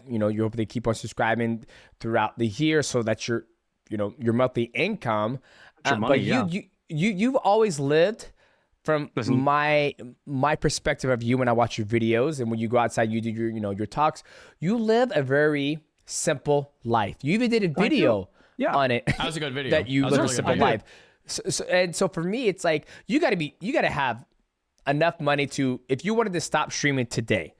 You know, you're hoping they keep on subscribing throughout the year, so that's your your monthly income. Your money, But yeah. you've always lived from Listen. my perspective of you when I watch your videos and when you go outside, you do your your talks. You live a very simple life. You even did a video Yeah. on it. That was a good video. That you That was live a a really simple good video. life. So for me, it's like you gotta have enough money to, if you wanted to stop streaming today.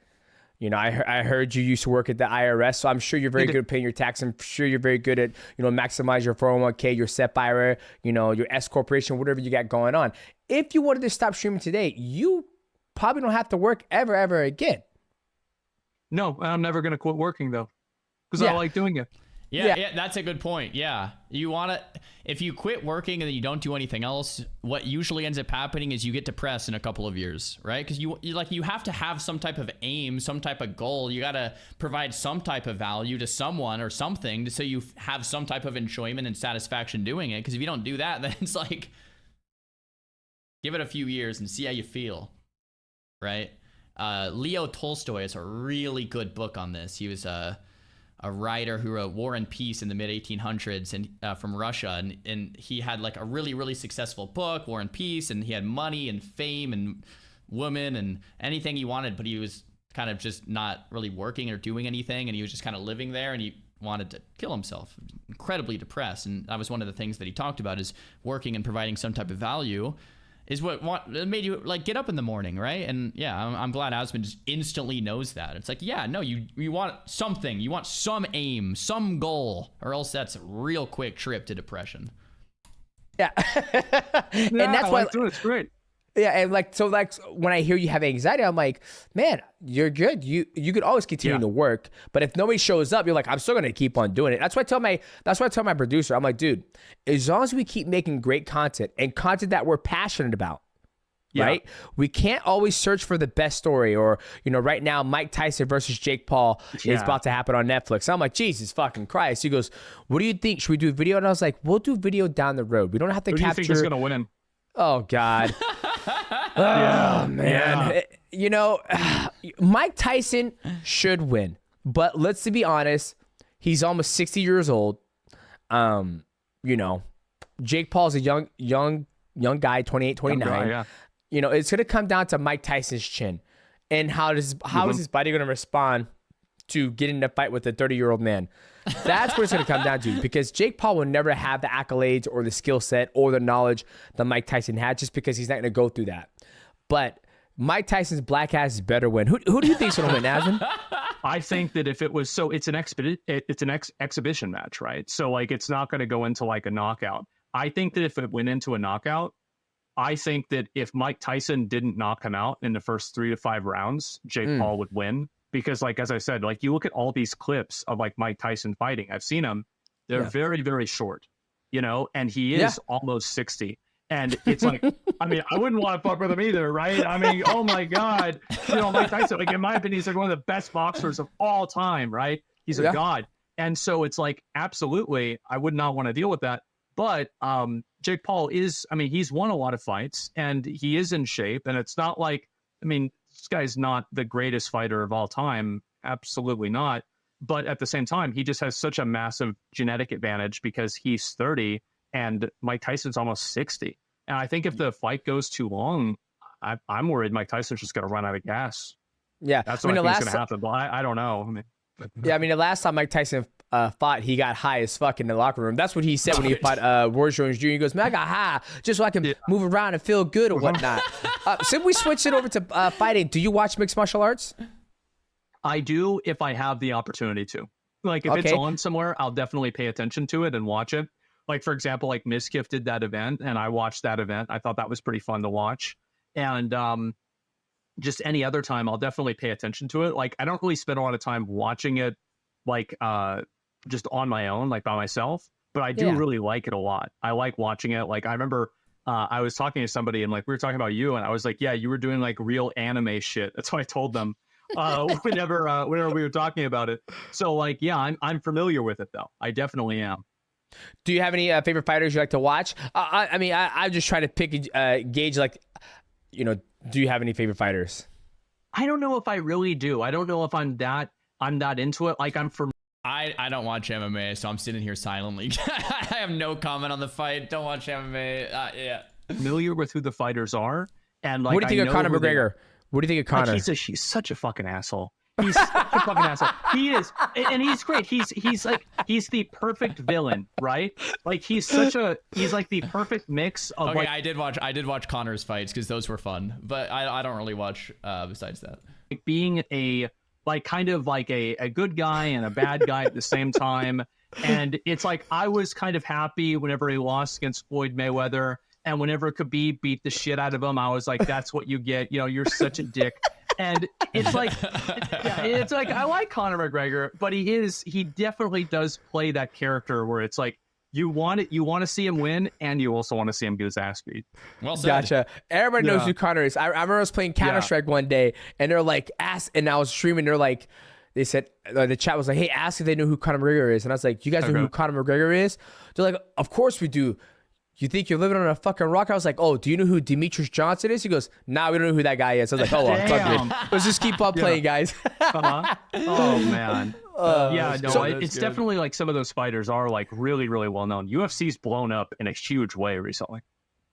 You know, I heard you used to work at the IRS, so I'm sure you're very good at paying your tax. I'm sure you're very good at, maximize your 401k, your SEP IRA, your S corporation, whatever you got going on. If you wanted to stop streaming today, you probably don't have to work ever again. No, I'm never going to quit working though, because I Yeah. like doing it. Yeah, that's a good point. Yeah. You want to, if you quit working and then you don't do anything else, what usually ends up happening is you get depressed in a couple of years, right? Because you have to have some type of aim, some type of goal. You got to provide some type of value to someone or something so you have some type of enjoyment and satisfaction doing it. Because if you don't do that, then it's like, give it a few years and see how you feel, right? Leo Tolstoy has a really good book on this. He was a writer who wrote War and Peace in the mid 1800s and from Russia, and he had like a really successful book, War and Peace, and he had money and fame and women and anything he wanted, but he was kind of just not really working or doing anything, and he was just kind of living there, and he wanted to kill himself, incredibly depressed. And that was one of the things that he talked about, is working and providing some type of value is what made you like get up in the morning, right? And yeah, I'm glad Asmon just instantly knows that. It's like, yeah, no, you want something, you want some aim, some goal, or else that's a real quick trip to depression. Yeah. And that's I why like doing it. It's great. Yeah, and like when I hear you have anxiety, I'm like, man, you're good. You could always continue to work, but if nobody shows up, you're like, I'm still gonna keep on doing it. That's why I tell my producer, I'm like, dude, as long as we keep making great content and content that we're passionate about, right? We can't always search for the best story, or right now Mike Tyson versus Jake Paul is about to happen on Netflix. I'm like, Jesus fucking Christ. He goes, what do you think? Should we do a video? And I was like, we'll do video down the road. We don't have to Who do you capture. think is going to win? Oh God. Oh man. Mike Tyson should win, but let's be honest, he's almost 60 years old. Jake Paul's a young guy, 28, 29. Guy, yeah. It's gonna come down to Mike Tyson's chin, and how is his body gonna respond to getting in a fight with a 30-year-old man? That's what it's going to come down to, because Jake Paul will never have the accolades or the skill set or the knowledge that Mike Tyson had, just because he's not going to go through that. But Mike Tyson's black ass is better win. Who do you think's going to win, Asmon? I think that if it was, so it's an exhibition match, right? So like, it's not going to go into like a knockout. I think that if it went into a knockout, I think that if Mike Tyson didn't knock him out in the first 3 to 5 rounds, Jake Paul would win. Because like, as I said, like you look at all these clips of like Mike Tyson fighting, I've seen them. They're very, very short, and he is almost 60. And it's like, I mean, I wouldn't want to fuck with him either, right? I mean, oh my God. Mike Tyson, like in my opinion, he's like one of the best boxers of all time, right? He's a god. And so it's like, absolutely, I would not want to deal with that. But Jake Paul is, I mean, he's won a lot of fights and he is in shape. And it's not like, I mean, this guy's not the greatest fighter of all time. Absolutely not. But at the same time, he just has such a massive genetic advantage because he's 30 and Mike Tyson's almost 60. And I think if the fight goes too long, I'm worried Mike Tyson's just going to run out of gas. Yeah. That's what I think is going to happen. But I don't know. I mean, the last time Mike Tyson fought, he got high as fuck in the locker room. That's what he said when he fought Roy Jones Jr. He goes, man, I got high just so I can move around and feel good or whatnot. Since we switched it over to fighting, do you watch mixed martial arts? I do if I have the opportunity to. Like if it's on somewhere, I'll definitely pay attention to it and watch it. Like for example, like Miskiff did that event and I watched that event. I thought that was pretty fun to watch. And just any other time, I'll definitely pay attention to it. Like I don't really spend a lot of time watching it like just on my own, like by myself, but I do really like it a lot. I like watching it. Like I remember I was talking to somebody and like we were talking about you and I was like, yeah, you were doing like real anime shit. That's what I told them whenever we were talking about it. So like, yeah, I'm familiar with it though. I definitely am. Do you have any favorite fighters you like to watch? I mean, I just try to pick gauge like, do you have any favorite fighters? I don't know if I really do. I don't know if I'm that into it. Like I'm for. I don't watch MMA, so I'm sitting here silently. I have no comment on the fight. Don't watch MMA. Yeah. Familiar with who the fighters are, and like What do you think of Conor McGregor? What do you think of Conor? Like, he's such a fucking asshole. He's such a fucking asshole. He is, and he's great. He's the perfect villain, right? Like he's like the perfect mix of. Okay, like, I did watch Conor's fights because those were fun, but I don't really watch besides that. Being a kind of like a good guy and a bad guy at the same time, and it's like I was kind of happy whenever he lost against Floyd Mayweather, and whenever Khabib beat the shit out of him, I was like, that's what you get. You know, you're such a dick. And it's like, I like Conor McGregor, but he definitely does play that character where it's like, you want to see him win, and you also want to see him get his ass beat. Well said. Gotcha. Everybody knows who Conor is. I remember I was playing Counter-Strike one day, and they're like, and I was streaming, they said, the chat was like, hey, ask if they know who Conor McGregor is. And I was like, you guys know who Conor McGregor is? They're like, of course we do. You think you're living on a fucking rock? I was like, oh, do you know who Demetrius Johnson is? He goes, nah, we don't know who that guy is. I was like, oh, well, fuck it. Let's just keep on playing, guys. Oh, man. It's good. definitely like some of those fighters are like really, really well known. UFC's blown up in a huge way recently.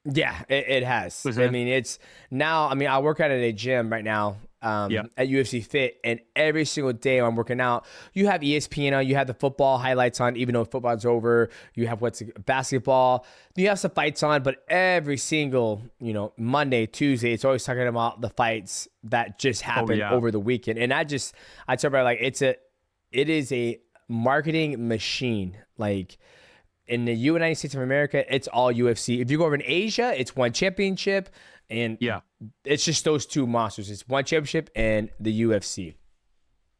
Yeah, it has. I mean, it's now, I mean, I work out at a gym right now at UFC Fit, and every single day I'm working out, you have ESPN on, you have the football highlights on, even though football's over, you have basketball, you have some fights on, but every single, Monday, Tuesday, it's always talking about the fights that just happened over the weekend. And I tell everybody, like, it is a marketing machine. Like, in the United States of America, it's all UFC. If you go over in Asia, it's one championship, and it's just those two monsters. It's one championship and the UFC.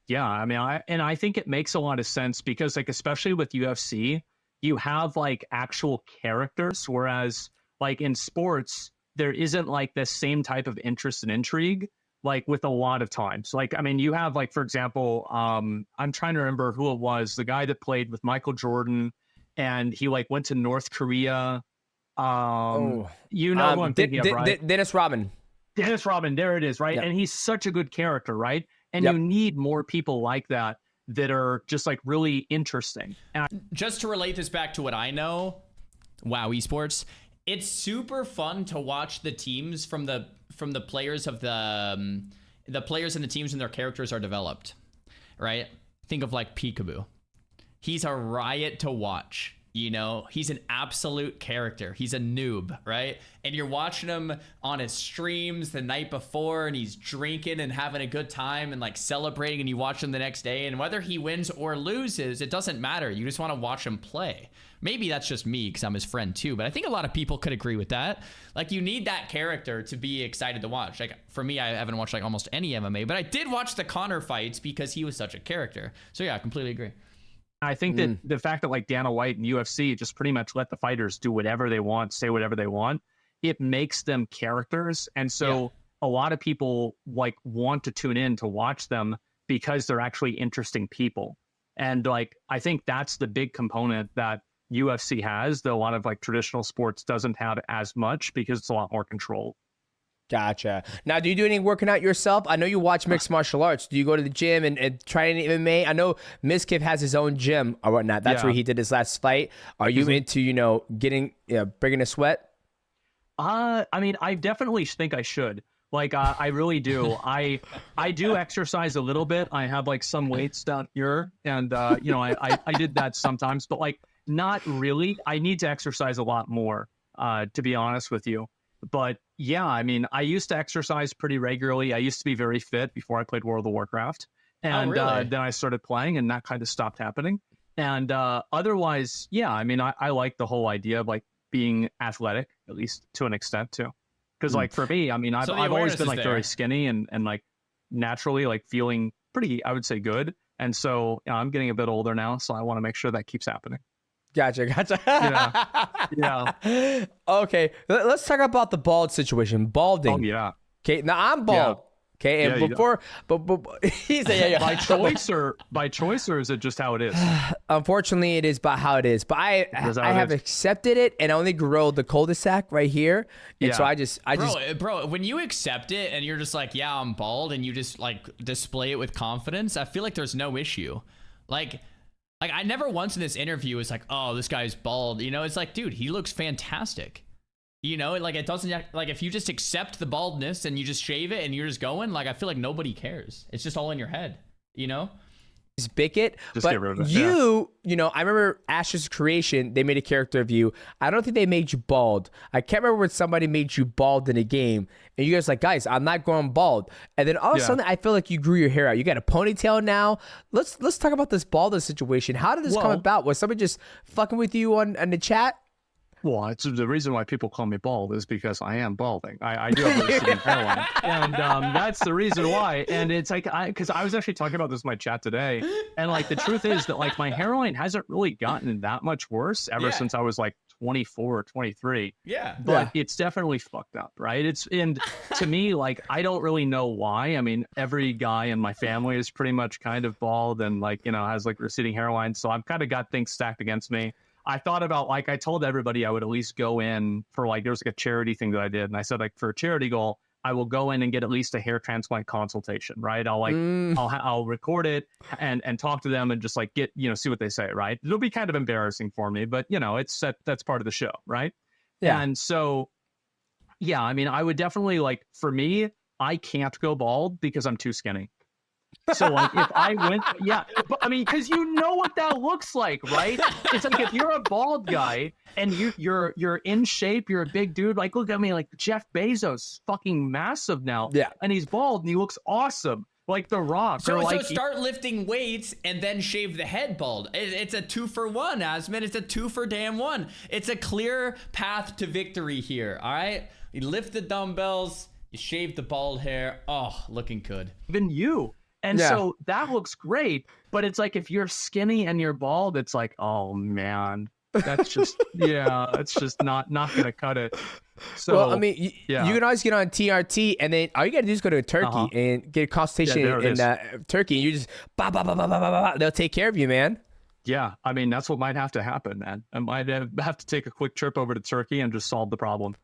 Yeah, I mean, I think it makes a lot of sense because, like, especially with UFC, you have like actual characters, whereas like in sports, there isn't like the same type of interest and intrigue. Like with a lot of times, like, I mean, you have like, for example, I'm trying to remember who it was, the guy that played with Michael Jordan. And he like went to North Korea. Who I'm thinking of, right? Dennis Rodman. Dennis Rodman, there it is, right? Yep. And he's such a good character, right? And you need more people like that are just like really interesting. And just to relate this back to what I know, WoW Esports, it's super fun to watch the teams from the players of the players and the teams and their characters are developed, right? Think of like Peekaboo. He's a riot to watch, he's an absolute character. He's a noob, right? And you're watching him on his streams the night before, and he's drinking and having a good time and like celebrating, and you watch him the next day, and whether he wins or loses, it doesn't matter. You just want to watch him play. Maybe that's just me because I'm his friend too, but I think a lot of people could agree with that. Like, you need that character to be excited to watch. Like, for me, I haven't watched like almost any MMA, but I did watch the Conor fights because he was such a character. So yeah, I completely agree. I think that the fact that like Dana White and UFC just pretty much let the fighters do whatever they want, say whatever they want, it makes them characters. And so a lot of people like want to tune in to watch them because they're actually interesting people. And like, I think that's the big component that UFC has that a lot of like traditional sports doesn't have as much because it's a lot more control. Gotcha. Now, do you do any working out yourself? I know you watch mixed martial arts. Do you go to the gym and try any MMA? I know Mizkif has his own gym or whatnot. That's where he did his last fight. Are you into, bringing a sweat? I mean, I definitely think I should. Like, I really do. I do exercise a little bit. I have like some weights down here, and I did that sometimes, but like not really. I need to exercise a lot more, to be honest with you. But yeah, I mean, I used to exercise pretty regularly. I used to be very fit before I played World of Warcraft. And then I started playing, and that kind of stopped happening. And otherwise, yeah, I mean, I like the whole idea of like being athletic, at least to an extent too. Because like for me, I mean, I've always been like very skinny and like naturally like feeling pretty, I would say, good. And so I'm getting a bit older now, so I want to make sure that keeps happening. Gotcha. Yeah. Okay, let's talk about the bald situation. Balding. Oh, yeah. Okay, now I'm bald. Okay, and Yeah, before, but he said, yeah. by choice, or is it just how it is? Unfortunately, it is about how it is. But I have accepted it and only grow the cul-de-sac right here, and so I just, bro, when you accept it and you're just like, yeah, I'm bald, and you just like display it with confidence, I feel like there's no issue. Like I never once in this interview was like, oh, this guy's bald. You know, it's like, dude, he looks fantastic. You know, like it doesn't, like if you just accept the baldness and you just shave it and you're just going, like I feel like nobody cares. It's just all in your head, you know? Bigot, but you know, I remember Ash's Creation, they made a character of you. I don't think they made you bald. I can't remember when somebody made you bald in a game, and you guys like, guys, I'm not going bald. And then all of a sudden, I feel like you grew your hair out. You got a ponytail now. Let's talk about this baldness situation. How did this come about? Was somebody just fucking with you on the chat? Well, it's the reason why people call me bald is because I am balding. I do have a receding hairline, and that's the reason why. And it's like because I was actually talking about this in my chat today, and like the truth is that like my hairline hasn't really gotten that much worse ever since I was like 24 or 23. Yeah, but it's definitely fucked up, right? And to me, like I don't really know why. I mean, every guy in my family is pretty much kind of bald and like has like receding hairline, so I've kind of got things stacked against me. I thought about, like, I told everybody I would at least go in for, like, there was like a charity thing that I did. And I said, like, for a charity goal, I will go in and get at least a hair transplant consultation, right? I'll, like, I'll record it and talk to them and just, like, get, see what they say, right? It'll be kind of embarrassing for me, but, that's part of the show, right? Yeah. And so, yeah, I mean, I would definitely, like, for me, I can't go bald because I'm too skinny. So like if I went, but I mean, because you know what that looks like, right? It's like if you're a bald guy and you're in shape, you're a big dude. Like look at me, like Jeff Bezos, fucking massive now, and he's bald and he looks awesome, like The Rock. So start lifting weights and then shave the head bald. It's a 2-for-1, Asmon. It's a 2-for-damn-1. It's a clear path to victory here. All right, you lift the dumbbells, you shave the bald hair. Oh, looking good. Even you. And so that looks great, but it's like if you're skinny and you're bald, it's like, oh man, that's just it's just not gonna cut it. So well, I mean, you can always get on TRT, and then all you gotta do is go to Turkey and get a consultation in Turkey, and you just they'll take care of you, man. Yeah, I mean that's what might have to happen, man. I might have to take a quick trip over to Turkey and just solve the problem.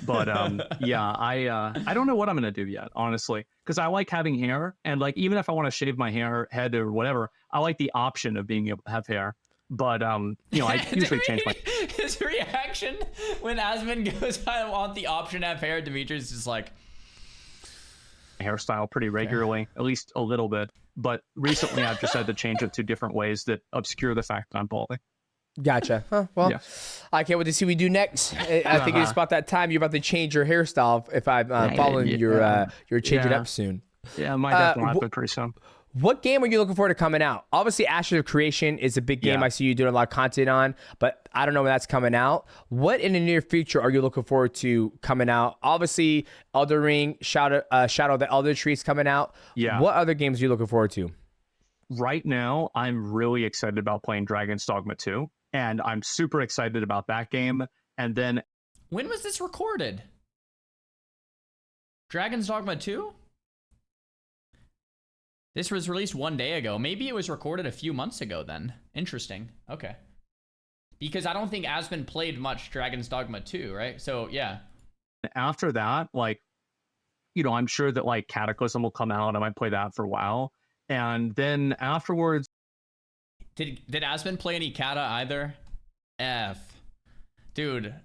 But I don't know what I'm gonna do yet, honestly, because I like having hair, and like even if I want to shave my head or whatever, I like the option of being able to have hair. But I usually change my. His reaction when Asmon goes, "I want the option to have hair," Dimitri's just like hairstyle pretty regularly, at least a little bit. But recently, I've just had to change it to different ways that obscure the fact that I'm balding. Gotcha. Well, I can't wait to see what we do next. I think it's about that time you're about to change your hairstyle. If I'm following you're changing up soon. Yeah, it might definitely happen pretty soon. What game are you looking forward to coming out? Obviously, Ashes of Creation is a big game I see you doing a lot of content on, but I don't know when that's coming out. What in the near future are you looking forward to coming out? Obviously, Elden Ring, Shadow of the Elder Tree is coming out. Yeah. What other games are you looking forward to? Right now, I'm really excited about playing Dragon's Dogma 2, and I'm super excited about that game. And then... When was this recorded? Dragon's Dogma 2? This was released 1 day ago. Maybe it was recorded a few months ago then. Interesting. Okay. Because I don't think Asmon played much Dragon's Dogma 2, right? So, yeah. After that, like, I'm sure that, like, Cataclysm will come out. I might play that for a while. And then afterwards... Did Asmon play any Kata either? Dude,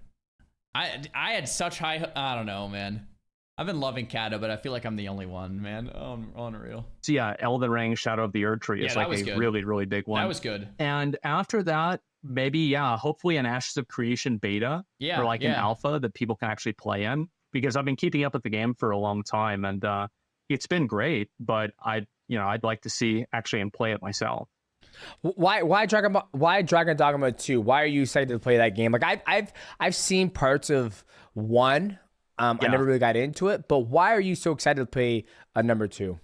I had such high... I don't know, man. I've been loving Kata, but I feel like I'm the only one, man. Unreal. So yeah, Elden Ring, Shadow of the Erd Tree is like a really, really big one. That was good. And after that, maybe, hopefully an Ashes of Creation beta or like an alpha that people can actually play in. Because I've been keeping up with the game for a long time, and it's been great, but I'd like to see actually and play it myself. Why Dragon Dogma 2? Why are you excited to play that game? Like I've seen parts of 1. I never really got into it, but why are you so excited to play number 2?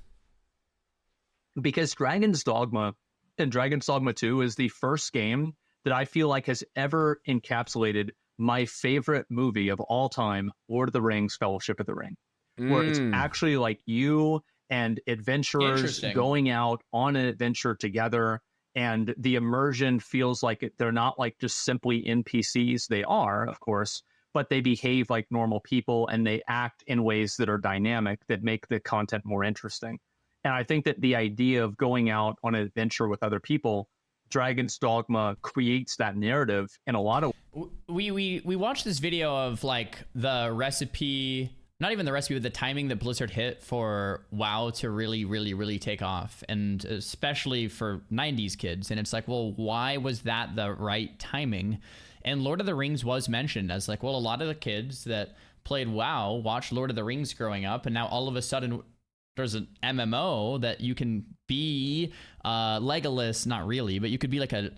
Because Dragon's Dogma and Dragon's Dogma 2 is the first game that I feel like has ever encapsulated my favorite movie of all time, Lord of the Rings, Fellowship of the Ring, where it's actually like you and adventurers Interesting. going out on an adventure together. And the immersion feels like they're not like just simply NPCs. They are, of course, but they behave like normal people and they act in ways that are dynamic that make the content more interesting. And I think that the idea of going out on an adventure with other people, Dragon's Dogma creates that narrative in a lot of we watched this video of like the recipe, not even the recipe, but the timing that Blizzard hit for WoW to really take off, and especially for 90s kids. And it's like, well, why was that the right timing? And Lord of the Rings was mentioned as like, well, a lot of the kids that played WoW watched Lord of the Rings growing up, and now all of a sudden there's an MMO that you can be Legolas, not really, but you could be like an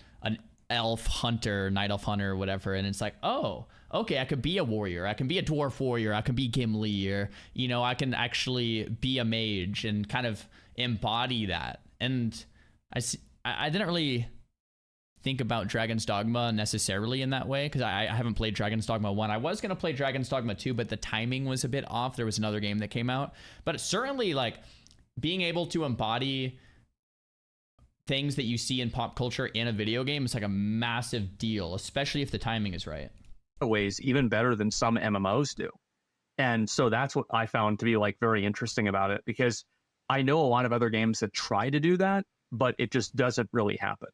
elf hunter, night elf hunter, or whatever. And it's like, oh, okay, I could be a warrior. I can be a dwarf warrior. I can be Gimli, or, you know, I can actually be a mage and kind of embody that. And I didn't really think about Dragon's Dogma necessarily in that way, because I haven't played Dragon's Dogma 1. I was going to play Dragon's Dogma 2, but the timing was a bit off. There was another game that came out. But certainly, like, being able to embody things that you see in pop culture in a video game is like a massive deal, especially if the timing is right. ways even better than some MMOs do. And so that's what I found to be like very interesting about it, because I know a lot of other games that try to do that, but it just doesn't really happen.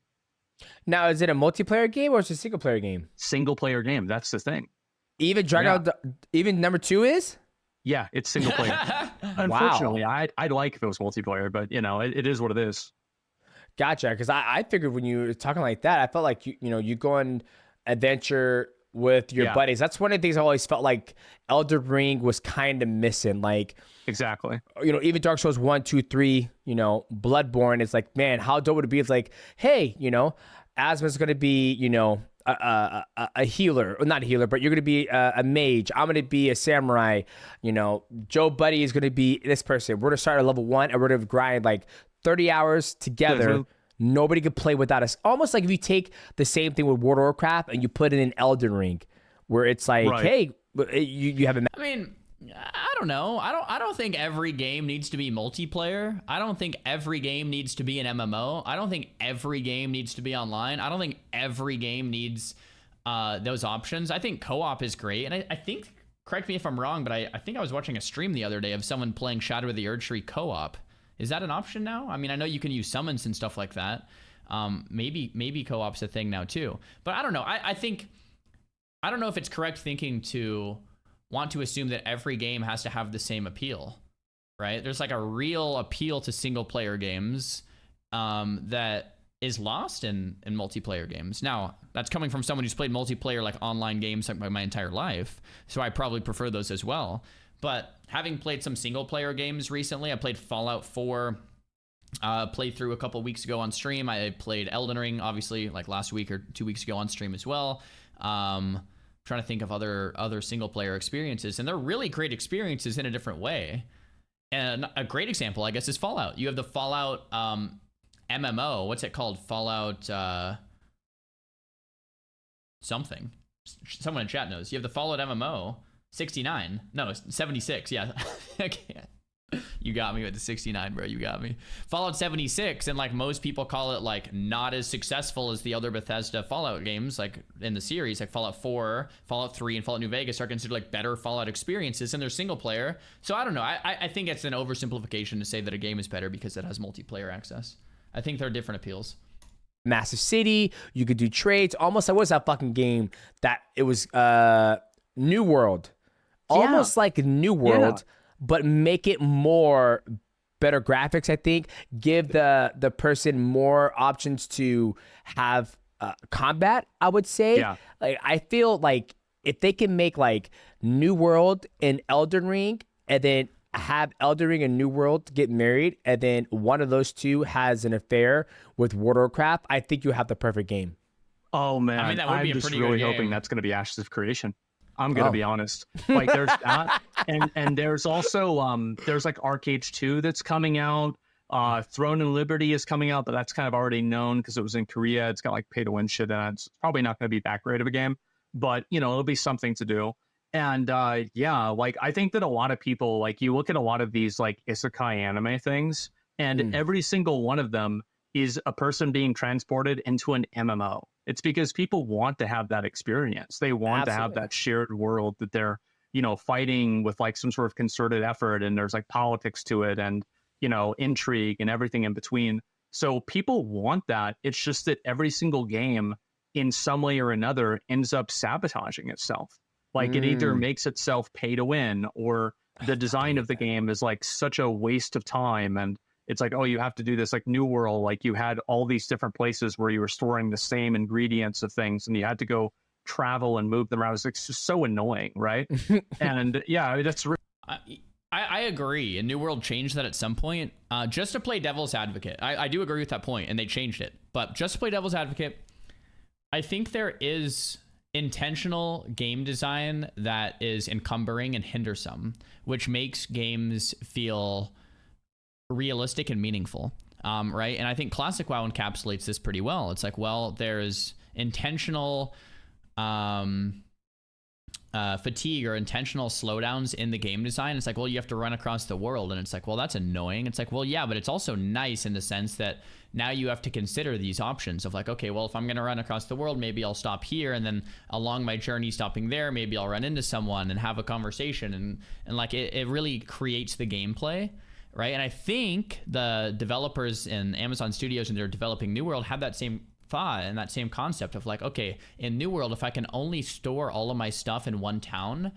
Now, is it a multiplayer game or is it a single player game? Single player game. That's the thing. Even even number 2 is? Yeah, it's single player. Unfortunately, I'd like if it was multiplayer, but you know, it is what it is. Gotcha. Because I figured when you were talking like that, I felt like you go on adventure with your buddies. That's one of the things I always felt like Elden Ring was kind of missing. Like, exactly. Even Dark Souls 1, 2, 3, Bloodborne. It's like, man, how dope would it be? It's like, hey, Asmon's going to be, a healer, or not a healer, but you're going to be a mage. I'm going to be a samurai. Joe Buddy is going to be this person. We're going to start at level 1 and we're going to grind like 30 hours together. Mm-hmm. Nobody could play without us. Almost like if you take the same thing with World of Warcraft and you put it in Elden Ring, where it's like, hey, you have a. I mean, I don't know. I don't think every game needs to be multiplayer. I don't think every game needs to be an MMO. I don't think every game needs to be online. I don't think every game needs those options. I think co-op is great, and I think, correct me if I'm wrong, but I think I was watching a stream the other day of someone playing Shadow of the Erdtree co-op. Is that an option now? I mean, I know you can use summons and stuff like that. Maybe co-op's a thing now too. But I don't know. I don't know if it's correct thinking to want to assume that every game has to have the same appeal, right? There's like a real appeal to single player games that is lost in multiplayer games. Now, that's coming from someone who's played multiplayer, like online games, like my entire life. So I probably prefer those as well. But having played some single player games recently, I played Fallout 4 playthrough a couple weeks ago on stream. I played Elden Ring, obviously, like last week or 2 weeks ago on stream as well. Trying to think of other single player experiences, and they're really great experiences in a different way. And a great example, I guess, is Fallout. You have the Fallout MMO. What's it called? Fallout something. Someone in chat knows. You have the Fallout MMO. 69. No, 76. Yeah. Okay. You got me with the 69, bro. You got me. Fallout 76, and like most people call it like not as successful as the other Bethesda Fallout games, like in the series, like Fallout 4, Fallout 3, and Fallout New Vegas are considered like better Fallout experiences, and they're single player. So I don't know. I think it's an oversimplification to say that a game is better because it has multiplayer access. I think there are different appeals. Massive city, you could do trades. Almost, what was that fucking game that it was New World? Almost like New World, but make it more better graphics, I think. Give the person more options to have combat, I would say. Yeah. Like, I feel like if they can make like New World and Elden Ring, and then have Elden Ring and New World get married, and then one of those two has an affair with World of Warcraft, I think you have the perfect game. Oh, man. I mean, that would be a pretty really hoping that's going to be Ashes of Creation. I'm going to be honest. Like, there's that. And there's also, there's like Arcade 2 that's coming out. Throne and Liberty is coming out, but that's kind of already known because it was in Korea. It's got like pay to win shit in it. It's probably not going to be that great of a game, but it'll be something to do. And yeah, like I think that a lot of people, like you look at a lot of these like isekai anime things, and every single one of them is a person being transported into an MMO. It's because people want to have that experience. They want to have that shared world that they're, you know, fighting with like some sort of concerted effort, and there's like politics to it, and, you know, intrigue and everything in between. So people want that. It's just that every single game in some way or another ends up sabotaging itself. Like it either makes itself pay to win, or the design of the game is like such a waste of time. And it's like, oh, you have to do this like New World. Like you had all these different places where you were storing the same ingredients of things, and you had to go travel and move them around. It's just so annoying, right? And yeah, that's I agree. And New World changed that at some point. Just to play devil's advocate, I do agree with that point, and they changed it. But just to play devil's advocate, I think there is intentional game design that is encumbering and hindersome, which makes games feel realistic and meaningful, right? And I think Classic WoW encapsulates this pretty well. It's like, well, there's intentional fatigue or intentional slowdowns in the game design. It's like, well, you have to run across the world, and it's like, well, that's annoying. It's like, well, yeah, but it's also nice in the sense that now you have to consider these options of like, okay, well, if I'm going to run across the world, maybe I'll stop here, and then along my journey stopping there, maybe I'll run into someone and have a conversation, and like it really creates the gameplay, right? And I think the developers in Amazon Studios, and they're developing New World, have that same thought and that same concept of like, okay, in New World, if I can only store all of my stuff in one town,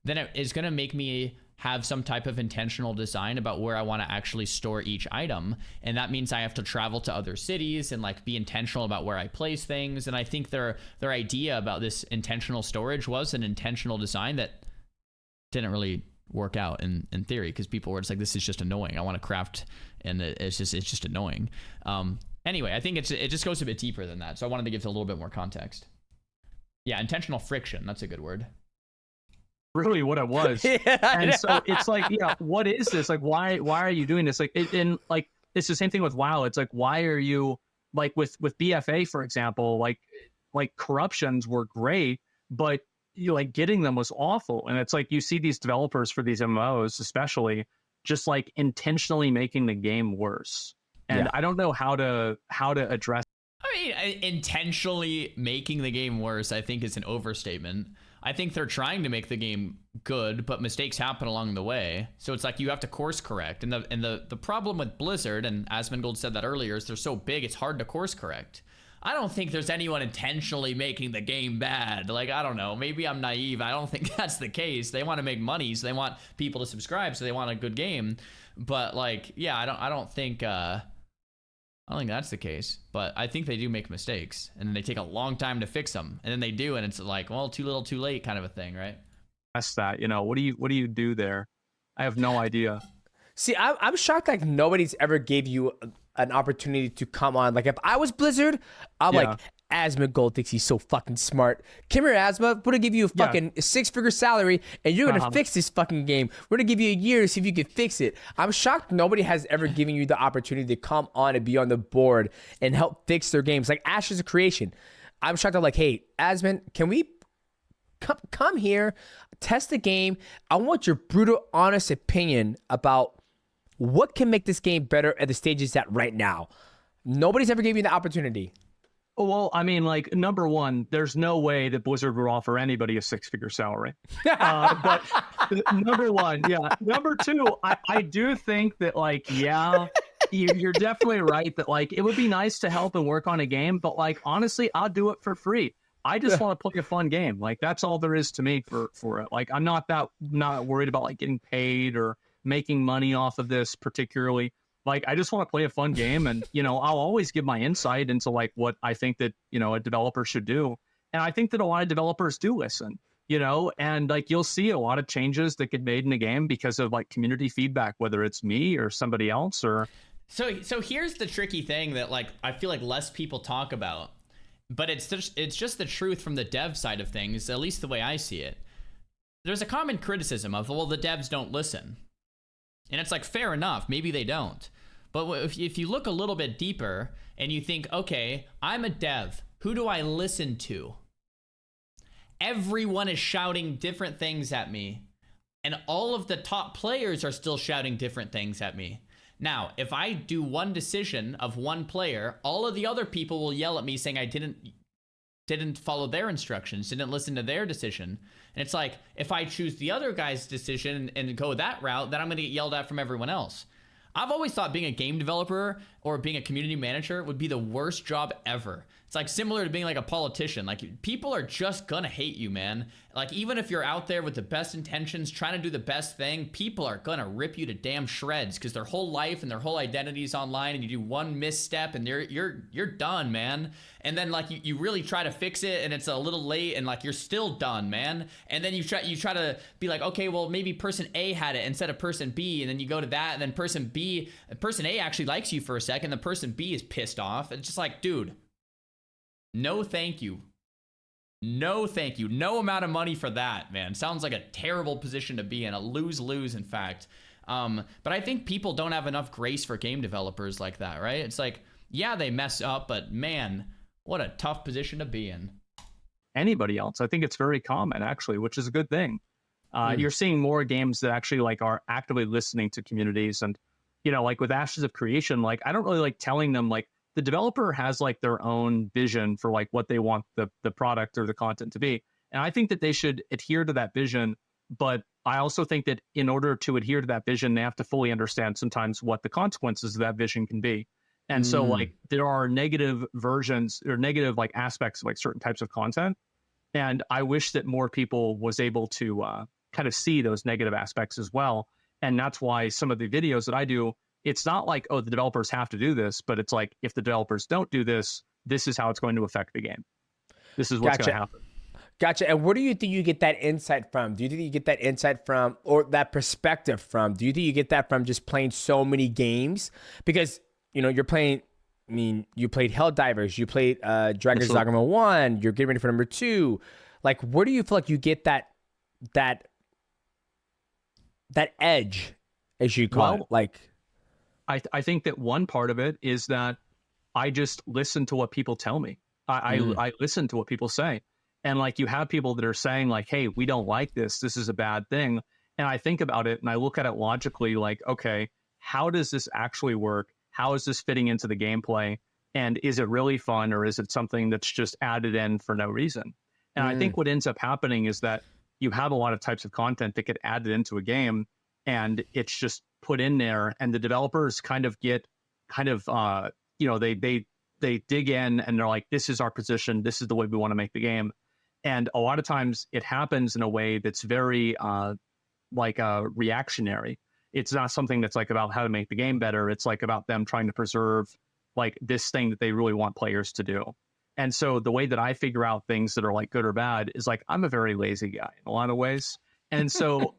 then it is going to make me have some type of intentional design about where I want to actually store each item. And that means I have to travel to other cities and like be intentional about where I place things. And I think their idea about this intentional storage was an intentional design that didn't really work out in theory, because people were just like, this is just annoying. I want to craft, and it's just annoying. Anyway, I think it just goes a bit deeper than that. So I wanted to give it a little bit more context. Yeah, intentional friction. That's a good word. Really what it was. And so it's like, yeah, what is this? Like, why are you doing this? Like, like, it's the same thing with WoW. It's like, why are you, like with BFA, for example, like corruptions were great, but you like getting them was awful. And it's like, you see these developers for these MMOs, especially, just like intentionally making the game worse. And I don't know how to address. I mean, intentionally making the game worse, I think, is an overstatement. I think they're trying to make the game good, but mistakes happen along the way. So it's like you have to course correct. And the problem with Blizzard, and Asmongold said that earlier, is they're so big, it's hard to course correct. I don't think there's anyone intentionally making the game bad. Like, I don't know, maybe I'm naive. I don't think that's the case. They want to make money, so they want people to subscribe, so they want a good game. But like, yeah, I don't think that's the case, but I think they do make mistakes, and then they take a long time to fix them, and then they do, and it's like, well, too little, too late, kind of a thing, right? That's that. You know, what do you do there? I have no idea. See, I'm shocked. Like nobody's ever gave you an opportunity to come on. Like if I was Blizzard, I'm like, Asmongold thinks he's so fucking smart. Come here, Asma. We're gonna give you a fucking 6-figure salary, and you're gonna fix this fucking game. We're gonna give you a year to see if you can fix it. I'm shocked nobody has ever given you the opportunity to come on and be on the board and help fix their games. Like Ashes of Creation. I'm shocked. I'm like, hey, Asmon, can we come here, test the game? I want your brutal, honest opinion about what can make this game better at the stage it's at right now. Nobody's ever gave you the opportunity. Well, I mean, like, number one, there's no way that Blizzard would offer anybody a 6-figure salary. But number one, yeah. Number two, I do think that, like, yeah, you're definitely right that, like, it would be nice to help and work on a game. But, like, honestly, I'll do it for free. I just want to play a fun game. Like, that's all there is to me for it. Like, I'm not worried about, like, getting paid or making money off of this particularly. Like, I just want to play a fun game, and, you know, I'll always give my insight into, like, what I think that, you know, a developer should do. And I think that a lot of developers do listen, you know, and, like, you'll see a lot of changes that get made in the game because of, like, community feedback, whether it's me or somebody else or... So here's the tricky thing that, like, I feel like less people talk about, but it's just the truth from the dev side of things, at least the way I see it. There's a common criticism of, well, the devs don't listen. And it's like, fair enough, maybe they don't. But if you look a little bit deeper and you think, okay, I'm a dev, who do I listen to? everyone is shouting different things at me. And all of the top players are still shouting different things at me. Now, if I do one decision of one player, all of the other people will yell at me saying I didn't follow their instructions, didn't listen to their decision. And it's like, if I choose the other guy's decision and go that route, then I'm going to get yelled at from everyone else. I've always thought being a game developer or being a community manager would be the worst job ever. It's like similar to being like a politician. Like, people are just gonna hate you, man. Like, even if you're out there with the best intentions, trying to do the best thing, people are gonna rip you to damn shreds because their whole life and their whole identity is online, and you do one misstep and you're done, man. And then like you really try to fix it and it's a little late and like you're still done, man. And then you try to be like, okay, well maybe person A had it instead of person B, and then you go to that, and then person A actually likes you for a second, the person B is pissed off. It's just like, dude, no thank you. No thank you. No amount of money for that, man. Sounds like a terrible position to be in. A lose-lose, in fact. But I think people don't have enough grace for game developers like that, right? It's like, yeah, they mess up, but man, what a tough position to be in. Anybody else. I think it's very common, actually, which is a good thing. You're seeing more games that actually like are actively listening to communities. And, you know, like with Ashes of Creation, like I don't really like telling them, like, the developer has like their own vision for like what they want the product or the content to be. And I think that they should adhere to that vision. But I also think that in order to adhere to that vision, they have to fully understand sometimes what the consequences of that vision can be. And so like there are negative versions or negative like aspects of like certain types of content. And I wish that more people was able to kind of see those negative aspects as well. And that's why some of the videos that I do, it's not like, oh, the developers have to do this, but it's like, if the developers don't do this, this is how it's going to affect the game. This is what's going to happen. Gotcha. And where do you think you get that insight from? Do you think you get that insight from, or that perspective from? Do you think you get that from just playing so many games? Because, you know, you're playing, I mean, you played Helldivers, you played Dragon's Dogma 1, you're getting ready for number 2. Like, where do you feel like you get that edge, as you call it? Like, I think that one part of it is that I just listen to what people tell me. I listen to what people say. And like, you have people that are saying like, hey, we don't like this. This is a bad thing. And I think about it and I look at it logically, like, okay, how does this actually work? How is this fitting into the gameplay? And is it really fun, or is it something that's just added in for no reason? And I think what ends up happening is that you have a lot of types of content that get added into a game, and it's just put in there, and the developers kind of get you know, they dig in and they're like, this is our position, this is the way we want to make the game. And a lot of times it happens in a way that's very reactionary. It's not something that's like about how to make the game better. It's like about them trying to preserve like this thing that they really want players to do. And so the way that I figure out things that are like good or bad is like, I'm a very lazy guy in a lot of ways. And so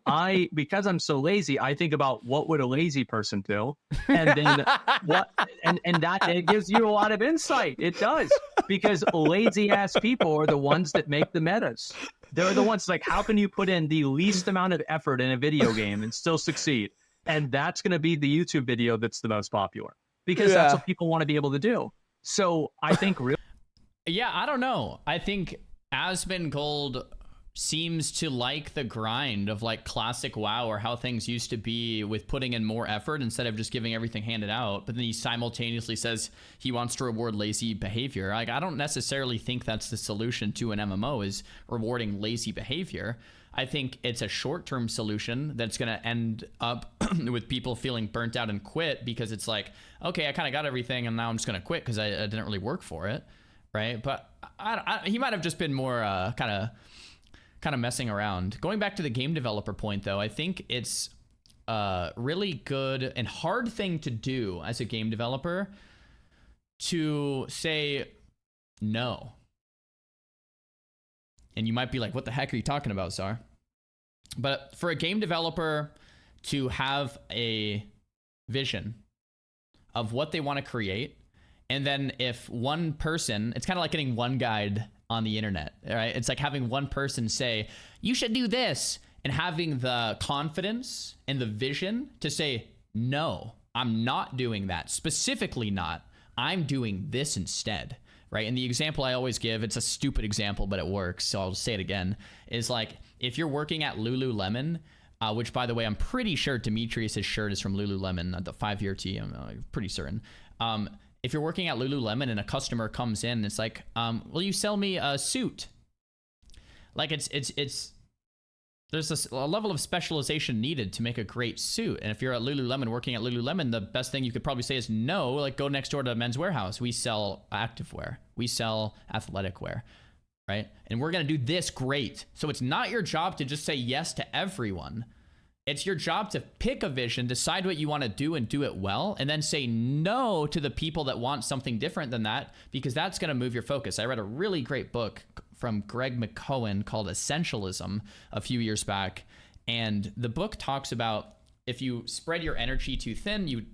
because I'm so lazy, I think about what would a lazy person do, and then it gives you a lot of insight. It does, because lazy ass people are the ones that make the metas. They're the ones like, how can you put in the least amount of effort in a video game and still succeed? And that's going to be the YouTube video that's the most popular, because that's what people want to be able to do. So I think yeah, I don't know. I think Asmongold seems to like the grind of like classic WoW, or how things used to be, with putting in more effort instead of just giving everything handed out. But then he simultaneously says he wants to reward lazy behavior. Like, I don't necessarily think that's the solution to an MMO, is rewarding lazy behavior. I think it's a short-term solution that's going to end up with people feeling burnt out and quit, because it's like, okay, I kind of got everything and now I'm just going to quit because I didn't really work for it, right? But he might have just been more kind of messing around. Going back to the game developer point, though, I think it's a really good and hard thing to do as a game developer, to say no. And you might be like, what the heck are you talking about, Czar? But for a game developer to have a vision of what they want to create, and then if one person, it's kind of like getting one guide on the internet, right? It's like having one person say, you should do this, and having the confidence and the vision to say, no, I'm not doing that. Specifically not. I'm doing this instead. right? And the example I always give, it's a stupid example, but it works, so I'll say it again, is like if you're working at Lululemon, which by the way, I'm pretty sure Demetrius' shirt is from Lululemon, the 5-year tee, I'm pretty certain. If you're working at Lululemon and a customer comes in and it's like, will you sell me a suit? Like there's a level of specialization needed to make a great suit. And if you're at Lululemon, working at Lululemon, the best thing you could probably say is no, like go next door to Men's Warehouse. We sell activewear. We sell athletic wear, right? And we're going to do this great. So it's not your job to just say yes to everyone. It's your job to pick a vision, decide what you want to do and do it well, and then say no to the people that want something different than that, because that's going to move your focus. I read a really great book from Greg McKeown called Essentialism a few years back. And the book talks about if you spread your energy too thin, you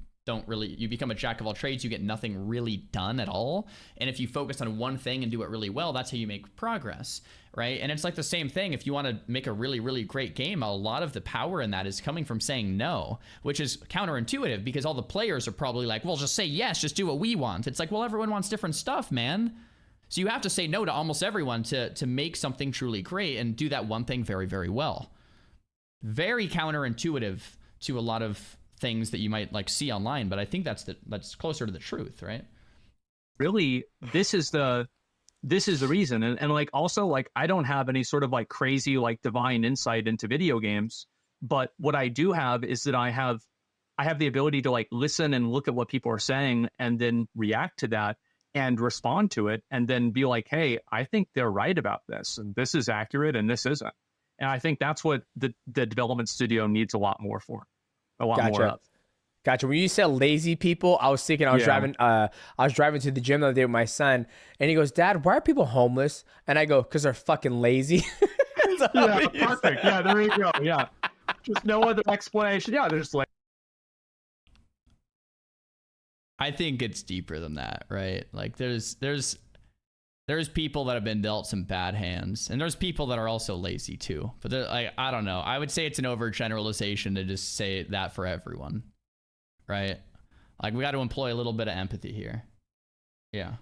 become a jack of all trades, you get nothing really done at all. And if you focus on one thing and do it really well, that's how you make progress, right? And it's like the same thing. If you want to make a really, really great game, a lot of the power in that is coming from saying no, which is counterintuitive because all the players are probably like, well, just say yes, just do what we want. It's like, well, everyone wants different stuff, man. So you have to say no to almost everyone to make something truly great and do that one thing very, very well. Very counterintuitive to a lot of things that you might like see online, but I think that's closer to the truth, right? Really, this is the reason. And like also like I don't have any sort of like crazy like divine insight into video games, but what I do have is that I have the ability to like listen and look at what people are saying and then react to that and respond to it and then be like, hey, I think they're right about this and this is accurate and this isn't. And I think that's what the development studio needs a lot more for. A lot more of. Gotcha. When you said lazy people, I was thinking I was driving to the gym the other day with my son, and he goes, "Dad, why are people homeless?" And I go, "'Cause they're fucking lazy." Yeah, perfect. Yeah, there you go. Yeah, just no other explanation. Yeah, they're just like. I think it's deeper than that, right? Like there's people that have been dealt some bad hands, and there's people that are also lazy too. But like, I don't know. I would say it's an overgeneralization to just say that for everyone, right? Like we got to employ a little bit of empathy here. Yeah.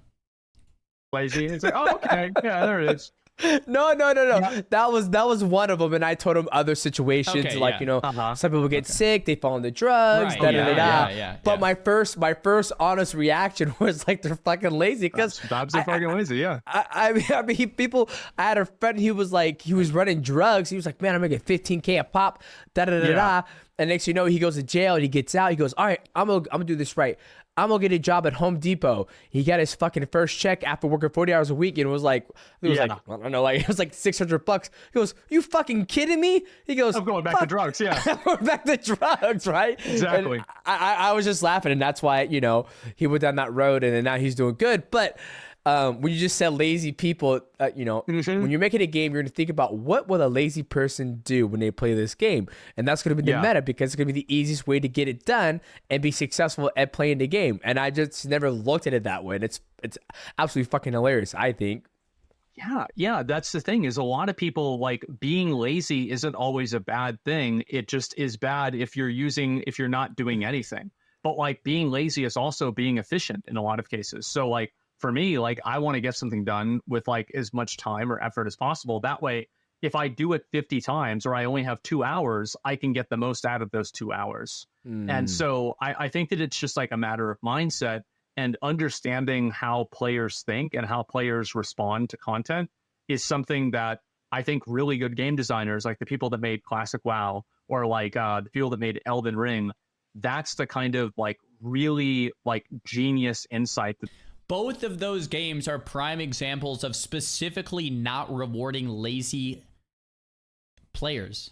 Lazy. It's like, oh, okay, yeah, there it is. No. Yeah. That was one of them, and I told him other situations, Okay, like yeah. some people get sick, they fall into drugs, Right, da. But my first honest reaction was like they're fucking lazy because Babs are fucking lazy. Yeah. I mean, people. I had a friend. He was running drugs. He was like, man, I'm gonna get 15K a pop, da. And next you know, he goes to jail and he gets out. He goes, all right, I'm gonna do this right. I'm gonna get a job at Home Depot. He got his fucking first check after working 40 hours a week, and it was like I don't know, like it was like $600. He goes, "You fucking kidding me?" He goes, I'm going back to drugs. Yeah, I'm going back to drugs, right? Exactly. And I was just laughing, and that's why he went down that road, and then now he's doing good. But when you just said lazy people, when you're making a game, you're going to think about what will a lazy person do when they play this game. And that's going to be the meta, because it's going to be the easiest way to get it done and be successful at playing the game. And I just never looked at it that way. And it's absolutely fucking hilarious, I think. Yeah. That's the thing, is a lot of people, like, being lazy isn't always a bad thing. It just is bad if you're not doing anything. But like being lazy is also being efficient in a lot of cases. So like, for me, like I want to get something done with like as much time or effort as possible. That way, if I do it 50 times or I only have 2 hours, I can get the most out of those 2 hours. And so I think that it's just like a matter of mindset and understanding how players think and how players respond to content is something that I think really good game designers, like the people that made Classic WoW or like the people that made Elden Ring, that's the kind of like really like genius insight that both of those games are prime examples of specifically not rewarding lazy players.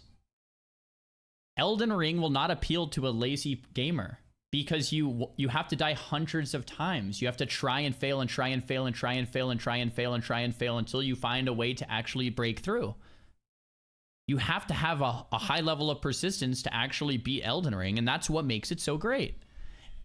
Elden Ring will not appeal to a lazy gamer because you have to die hundreds of times. You have to try and fail and try and fail and try and fail and try and fail and try and fail until you find a way to actually break through. You have to have a high level of persistence to actually beat Elden Ring, and that's what makes it so great.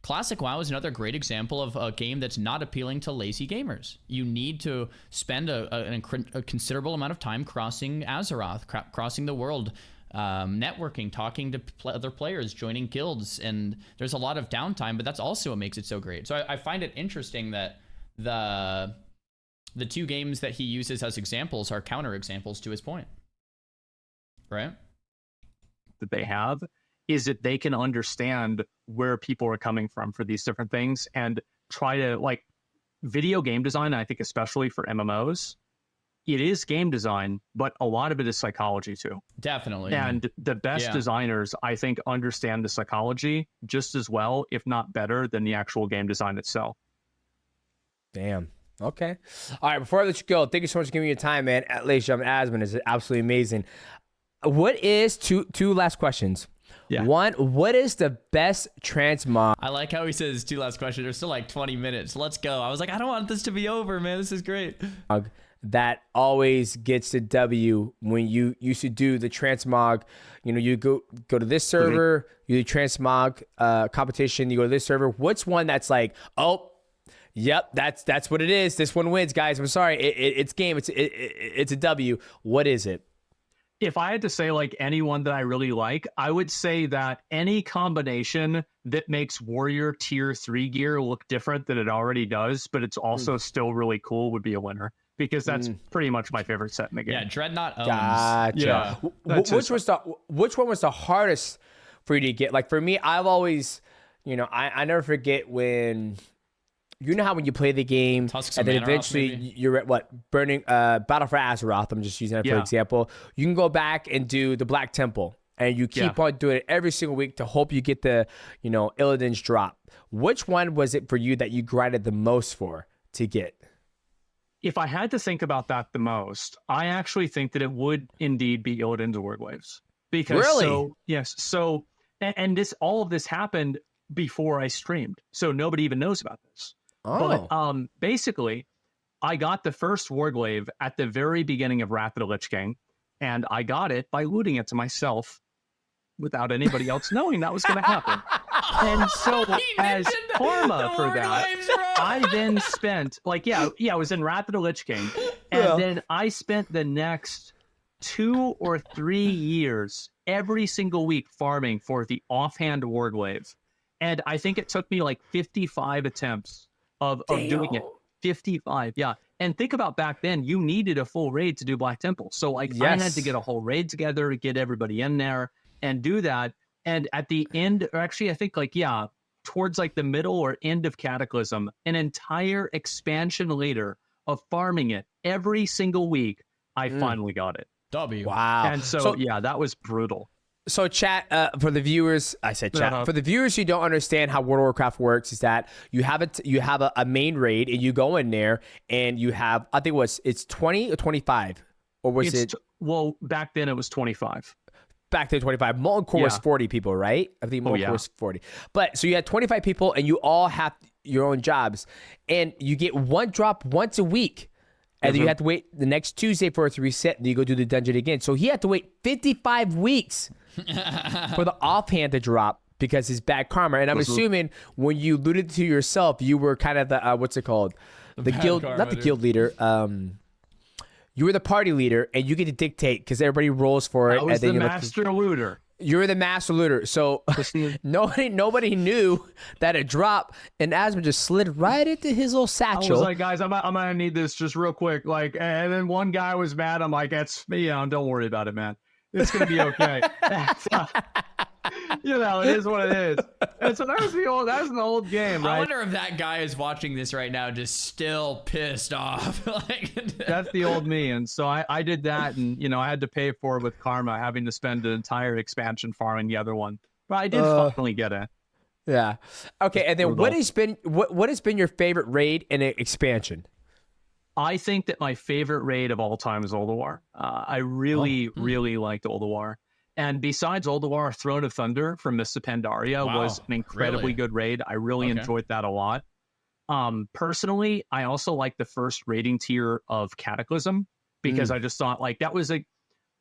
Classic WoW is another great example of a game that's not appealing to lazy gamers. You need to spend a considerable amount of time crossing Azeroth, crossing the world, networking, talking to other players, joining guilds, and there's a lot of downtime, but that's also what makes it so great. So I find it interesting that the two games that he uses as examples are counter examples to his point, right? That they have is that they can understand where people are coming from for these different things and try to, like, video game design, I think especially for MMOs, it is game design, but a lot of it is psychology too. Definitely. And the best designers, I think, understand the psychology just as well, if not better, than the actual game design itself. Damn. Okay. All right. Before I let you go, thank you so much for giving me your time, man. Ladies and gentlemen, Asmon is absolutely amazing. What is two last questions? Yeah. One, what is the best transmog? I like how he says two last questions. There's still like 20 minutes. Let's go. I was like, I don't want this to be over, man. This is great. That always gets the W when you used to do the transmog. You know, you go to this server, you do transmog competition, you go to this server. What's one that's like, oh, yep, that's what it is. This one wins, guys. I'm sorry. It's game. It's a W. What is it? If I had to say like anyone that I really like, I would say that any combination that makes Warrior Tier 3 gear look different than it already does, but it's also still really cool would be a winner. Because that's pretty much my favorite set in the game. Yeah, Dreadnought owns. Gotcha. Yeah. Which one was the hardest for you to get? Like for me, I've always, I never forget when, how when you play the game Tusks and then of Manaroth, eventually maybe? you're at burning Battle for Azeroth. I'm just using that for example. You can go back and do the Black Temple. And you keep on doing it every single week to hope you get the, Illidan's drop. Which one was it for you that you grinded the most for to get? If I had to think about that the most, I actually think that it would indeed be Illidan's Warglaves. Because So all of this happened before I streamed. So nobody even knows about this. Oh. But basically, I got the first Warglaive at the very beginning of Wrath of the Lich King, and I got it by looting it to myself without anybody else knowing that was going to happen. And so as karma for that, I then spent I was in Wrath of the Lich King, and then I spent the next 2 or 3 years every single week farming for the offhand Warglaive. And I think it took me like 55 attempts of doing it. 55, yeah. And think about back then, you needed a full raid to do Black Temple. So I had to get a whole raid together, get everybody in there and do that. And at the end, or actually I think towards like the middle or end of Cataclysm, an entire expansion later of farming it every single week, I finally got it. W. Wow. And so that was brutal. So chat, for the viewers, I said chat. For the viewers who don't understand how World of Warcraft works is that you have a main raid and you go in there and you have, I think it's 20 or 25 or was it? Well, back then it was 25. Back then 25. Molten Core was 40 people, right? I think Molten Core was 40. But so you had 25 people and you all have your own jobs and you get one drop once a week. And then you have to wait the next Tuesday for it to reset and you go do the dungeon again. So he had to wait 55 weeks for the offhand to drop because it's bad karma. And I'm assuming when you looted to yourself, you were kind of the, what's it called? The guild, not the guild leader. You were the party leader and you get to dictate because everybody rolls for it. I was the master looter. You're the master looter. So nobody knew that it dropped and Asmon just slid right into his little satchel. I was like, guys, I'm gonna need this just real quick. Like, and then one guy was mad. I'm like, that's me. Don't worry about it, man. It's gonna be okay. It is what it is. And so that was an old game, right? I wonder if that guy is watching this right now, just still pissed off. That's the old me. And so I did that, and I had to pay for it with karma, having to spend an entire expansion farming the other one. But I did finally get it. Yeah. Okay. And then what has been your favorite raid in an expansion? I think that my favorite raid of all time is Ulduar. I really liked Ulduar. And besides Ulduar, Throne of Thunder from Mists of Pandaria was an incredibly good raid. I really enjoyed that a lot. Personally, I also like the first raiding tier of Cataclysm because I just thought like that was WoW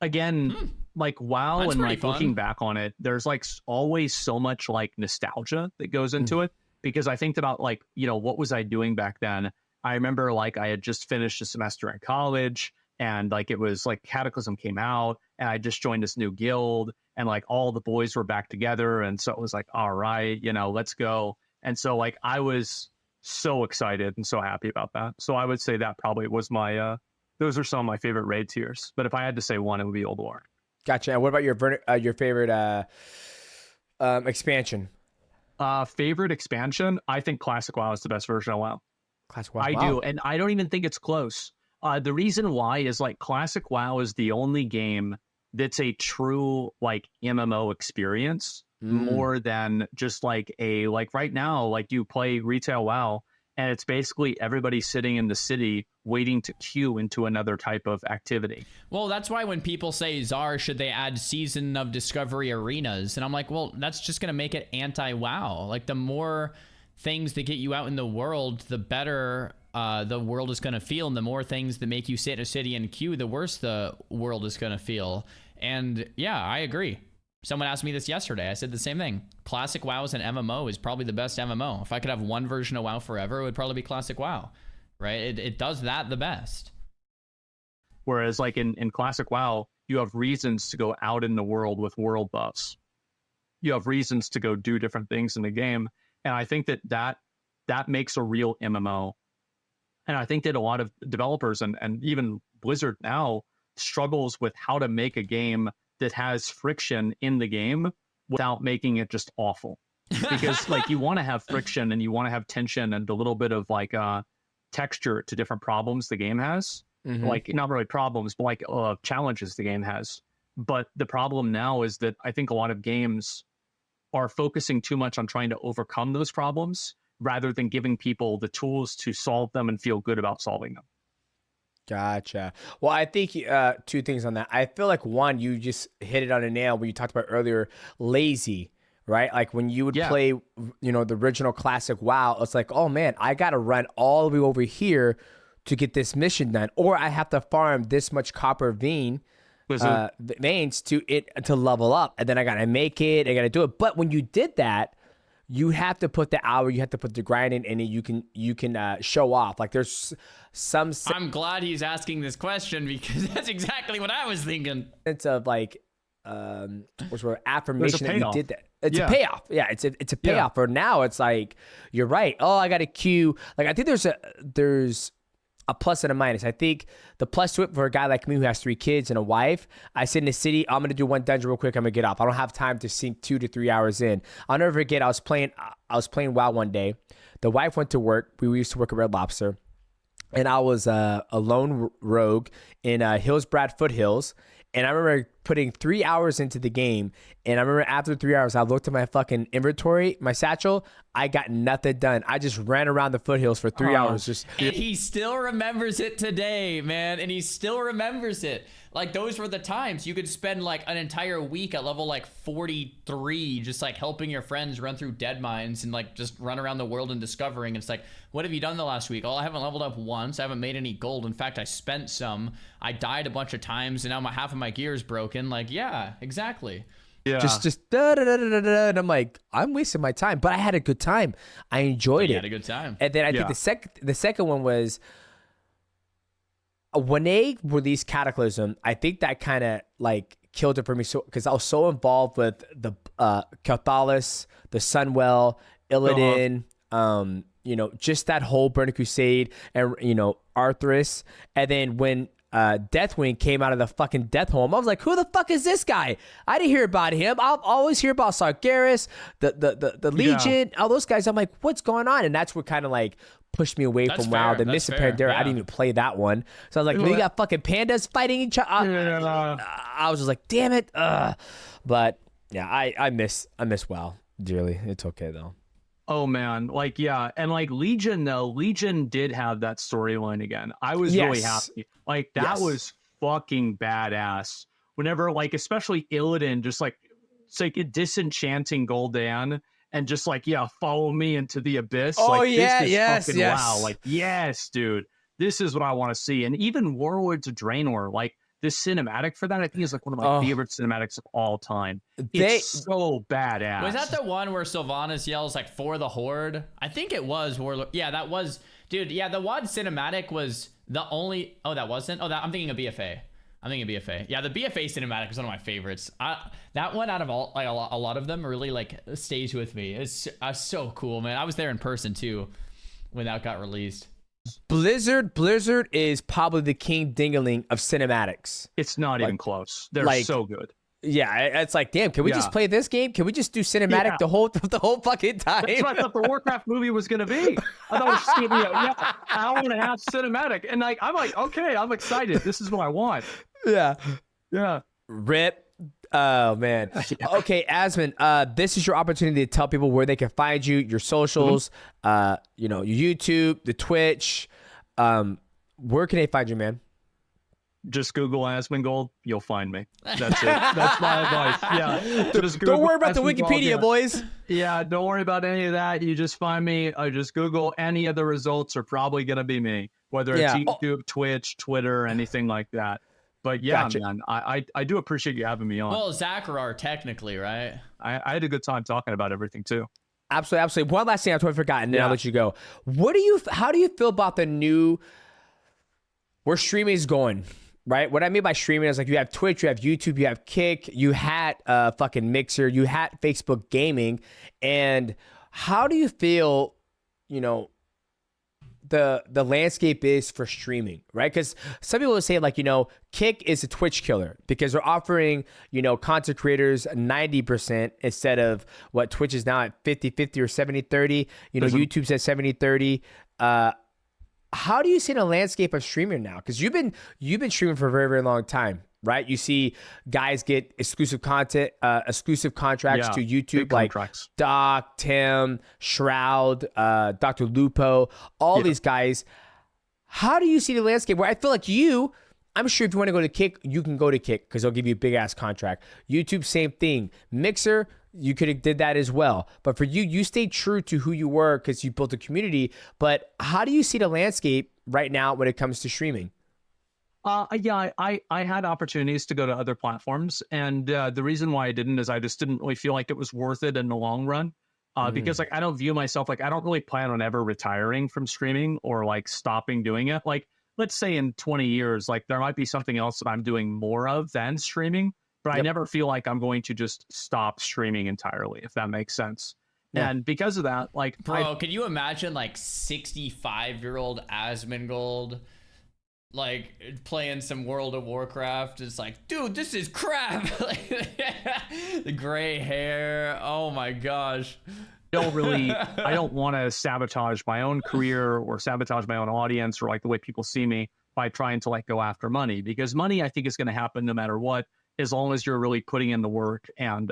That's and like fun. Looking back on it, there's like always so much like nostalgia that goes into it because I think about like, what was I doing back then? I remember like I had just finished a semester in college and like it was like Cataclysm came out and I just joined this new guild and like all the boys were back together. And so it was like, all right, let's go. And so like I was so excited and so happy about that. So I would say that probably was my those are some of my favorite raid tiers. But if I had to say one, it would be Old War. Gotcha. And what about your favorite expansion? Favorite expansion? I think Classic WoW is the best version of WoW. Classic WoW. I do, and I don't even think it's close. The reason why is like Classic WoW is the only game that's a true like MMO experience more than just like a like right now like you play retail WoW and it's basically everybody sitting in the city waiting to queue into another type of activity. Well, that's why when people say, Czar, should they add Season of Discovery arenas? And I'm like, well, that's just going to make it anti-WoW. Like, the more things that get you out in the world, the better the world is going to feel. And the more things that make you sit in a city and queue, the worse the world is going to feel. And yeah, I agree. Someone asked me this yesterday. I said the same thing. Classic WoW as an MMO is probably the best MMO. If I could have one version of WoW forever, it would probably be Classic WoW, right? It does that the best. Whereas like in Classic WoW, you have reasons to go out in the world with world buffs. You have reasons to go do different things in the game. And I think that makes a real MMO. And I think that a lot of developers and even Blizzard now struggles with how to make a game that has friction in the game without making it just awful. Because like you want to have friction and you want to have tension and a little bit of like texture to different problems the game has. Like not really problems, but like challenges the game has. But the problem now is that I think a lot of games are focusing too much on trying to overcome those problems rather than giving people the tools to solve them and feel good about solving them. Gotcha. Well, I think two things on that. I feel like one, you just hit it on a nail when you talked about earlier, lazy, right? Like when you would play, you know, the original Classic WoW, it's like, oh man, I got to run all the way over here to get this mission done, or I have to farm this much copper veins to level up, and then I got to make it, I got to do it. But when you did that, you have to put the hour, you have to put the grind in, and you can show off. Like there's some. I'm glad he's asking this question because that's exactly what I was thinking. It's of like, what's the affirmation that you did that. It's a payoff. Yeah, it's a payoff. For now, it's like you're right. Oh, I got a queue. Like I think there's a plus and a minus. I think the plus to it for a guy like me who has 3 kids and a wife, I sit in the city, I'm going to do one dungeon real quick, I'm going to get off. I don't have time to sink 2 to 3 hours in. I'll never forget, I was playing WoW one day. The wife went to work. We used to work at Red Lobster. And I was a lone rogue in Hillsbrad Foothills. And I remember putting 3 hours into the game. And I remember after 3 hours, I looked at my fucking inventory, my satchel. I got nothing done. I just ran around the foothills for 3 hours. And he still remembers it today, man. And he still remembers it. Like, those were the times you could spend like an entire week at level like 43, just like helping your friends run through dead mines and like just run around the world and discovering. It's like, what have you done the last week? Oh, I haven't leveled up once. I haven't made any gold. In fact, I spent some. I died a bunch of times and now half of my gear is broken. Like, yeah, exactly. Yeah. Just da da da da da, and I'm like, I'm wasting my time, but I had a good time. I enjoyed it. Had a good time. And then I think the second one was when they released Cataclysm. I think that kind of like killed it for me, so because I was so involved with the Cathalis, the Sunwell, Illidan, you know, just that whole Burning Crusade, and you know, Arthas, and then when Deathwing came out of the fucking death home, I was like, who the fuck is this guy? I didn't hear about him. I'll always hear about Sargeras, the Legion, all those guys. I'm like, what's going on? And that's what kind of like pushed me away from WoW. The Mist of Pandaria, I didn't even play that one. So I was like, you got fucking pandas fighting each other. I was just like, damn it. But yeah, I miss WoW dearly. It's okay though. Oh man, like yeah, and like Legion though, Legion did have that storyline again. I was really happy. Like that was fucking badass. Whenever like, especially Illidan, just like it's like disenchanting Gul'dan and just like follow me into the abyss. Oh like, yeah, this is fucking wow. Like yes, dude, this is what I want to see. And even Warlords of Draenor, like this cinematic for that, I think is like one of my favorite cinematics of all time. It's so badass. Was that the one where Sylvanas yells like for the Horde? I think it was Warlord. Yeah, that was, dude. Yeah, the WoD cinematic was the only. Oh, that wasn't. Oh, I'm thinking of BFA. Yeah, the BFA cinematic is one of my favorites. That one out of all, like a lot of them, really like stays with me. It's so cool, man. I was there in person too. when that got released. Blizzard is probably the king dingaling of cinematics. It's not even close. They're so good. Yeah, it's like, damn, can we just play this game? Can we just do cinematic the whole fucking time? That's what I thought the Warcraft movie was going to be. I thought it was just going to be an hour and a half cinematic. And like, I'm like, okay, I'm excited. This is what I want. Yeah. Rip. Oh, man. Okay, Asmon, this is your opportunity to tell people where they can find you, your socials, your YouTube, the Twitch. Where can they find you, man? Just Google Asmongold, you'll find me. That's it. That's my advice. Yeah. Just don't worry about the Wikipedia, boys. Yeah, don't worry about any of that. You just find me. Just Google any of the results are probably going to be me, whether it's YouTube, Twitch, Twitter, anything like that. But yeah, man, I do appreciate you having me on. Well, Xaryu technically, right? I had a good time talking about everything too. Absolutely. One last thing I totally forgot, and then I'll let you go. How do you feel about the new, where streaming is going? Right? What I mean by streaming is like you have Twitch, you have YouTube, you have Kick, you had fucking Mixer, you had Facebook Gaming. And how do you feel, the landscape is for streaming, right? Because some people would say like, Kick is a Twitch killer because they're offering, content creators 90% instead of what Twitch is now at 50-50 or 70-30. YouTube's at 70-30. How do you see the landscape of streaming now? Because you've been streaming for a very, very long time, right? You see guys get exclusive content, exclusive contracts to YouTube, like Doc, Tim, Shroud, Dr. Lupo, all these guys. How do you see the landscape? Where I feel like I'm sure if you want to go to Kick, you can go to Kick because they'll give you a big ass contract. YouTube, same thing. Mixer, you could have did that as well. But for you stayed true to who you were because you built a community. But how do you see the landscape right now when it comes to streaming? I had opportunities to go to other platforms. And the reason why I didn't is I just didn't really feel like it was worth it in the long run. Because like I don't view myself, like I don't really plan on ever retiring from streaming or like stopping doing it. Like, let's say in 20 years, like there might be something else that I'm doing more of than streaming. But I never feel like I'm going to just stop streaming entirely, if that makes sense. Yeah. And because of that, like, bro, can you imagine like 65-year-old Asmongold like playing some World of Warcraft? It's like, dude, this is crap. The gray hair. Oh my gosh. I don't want to sabotage my own career or sabotage my own audience or like the way people see me by trying to like go after money, because money I think is going to happen no matter what, as long as you're really putting in the work and,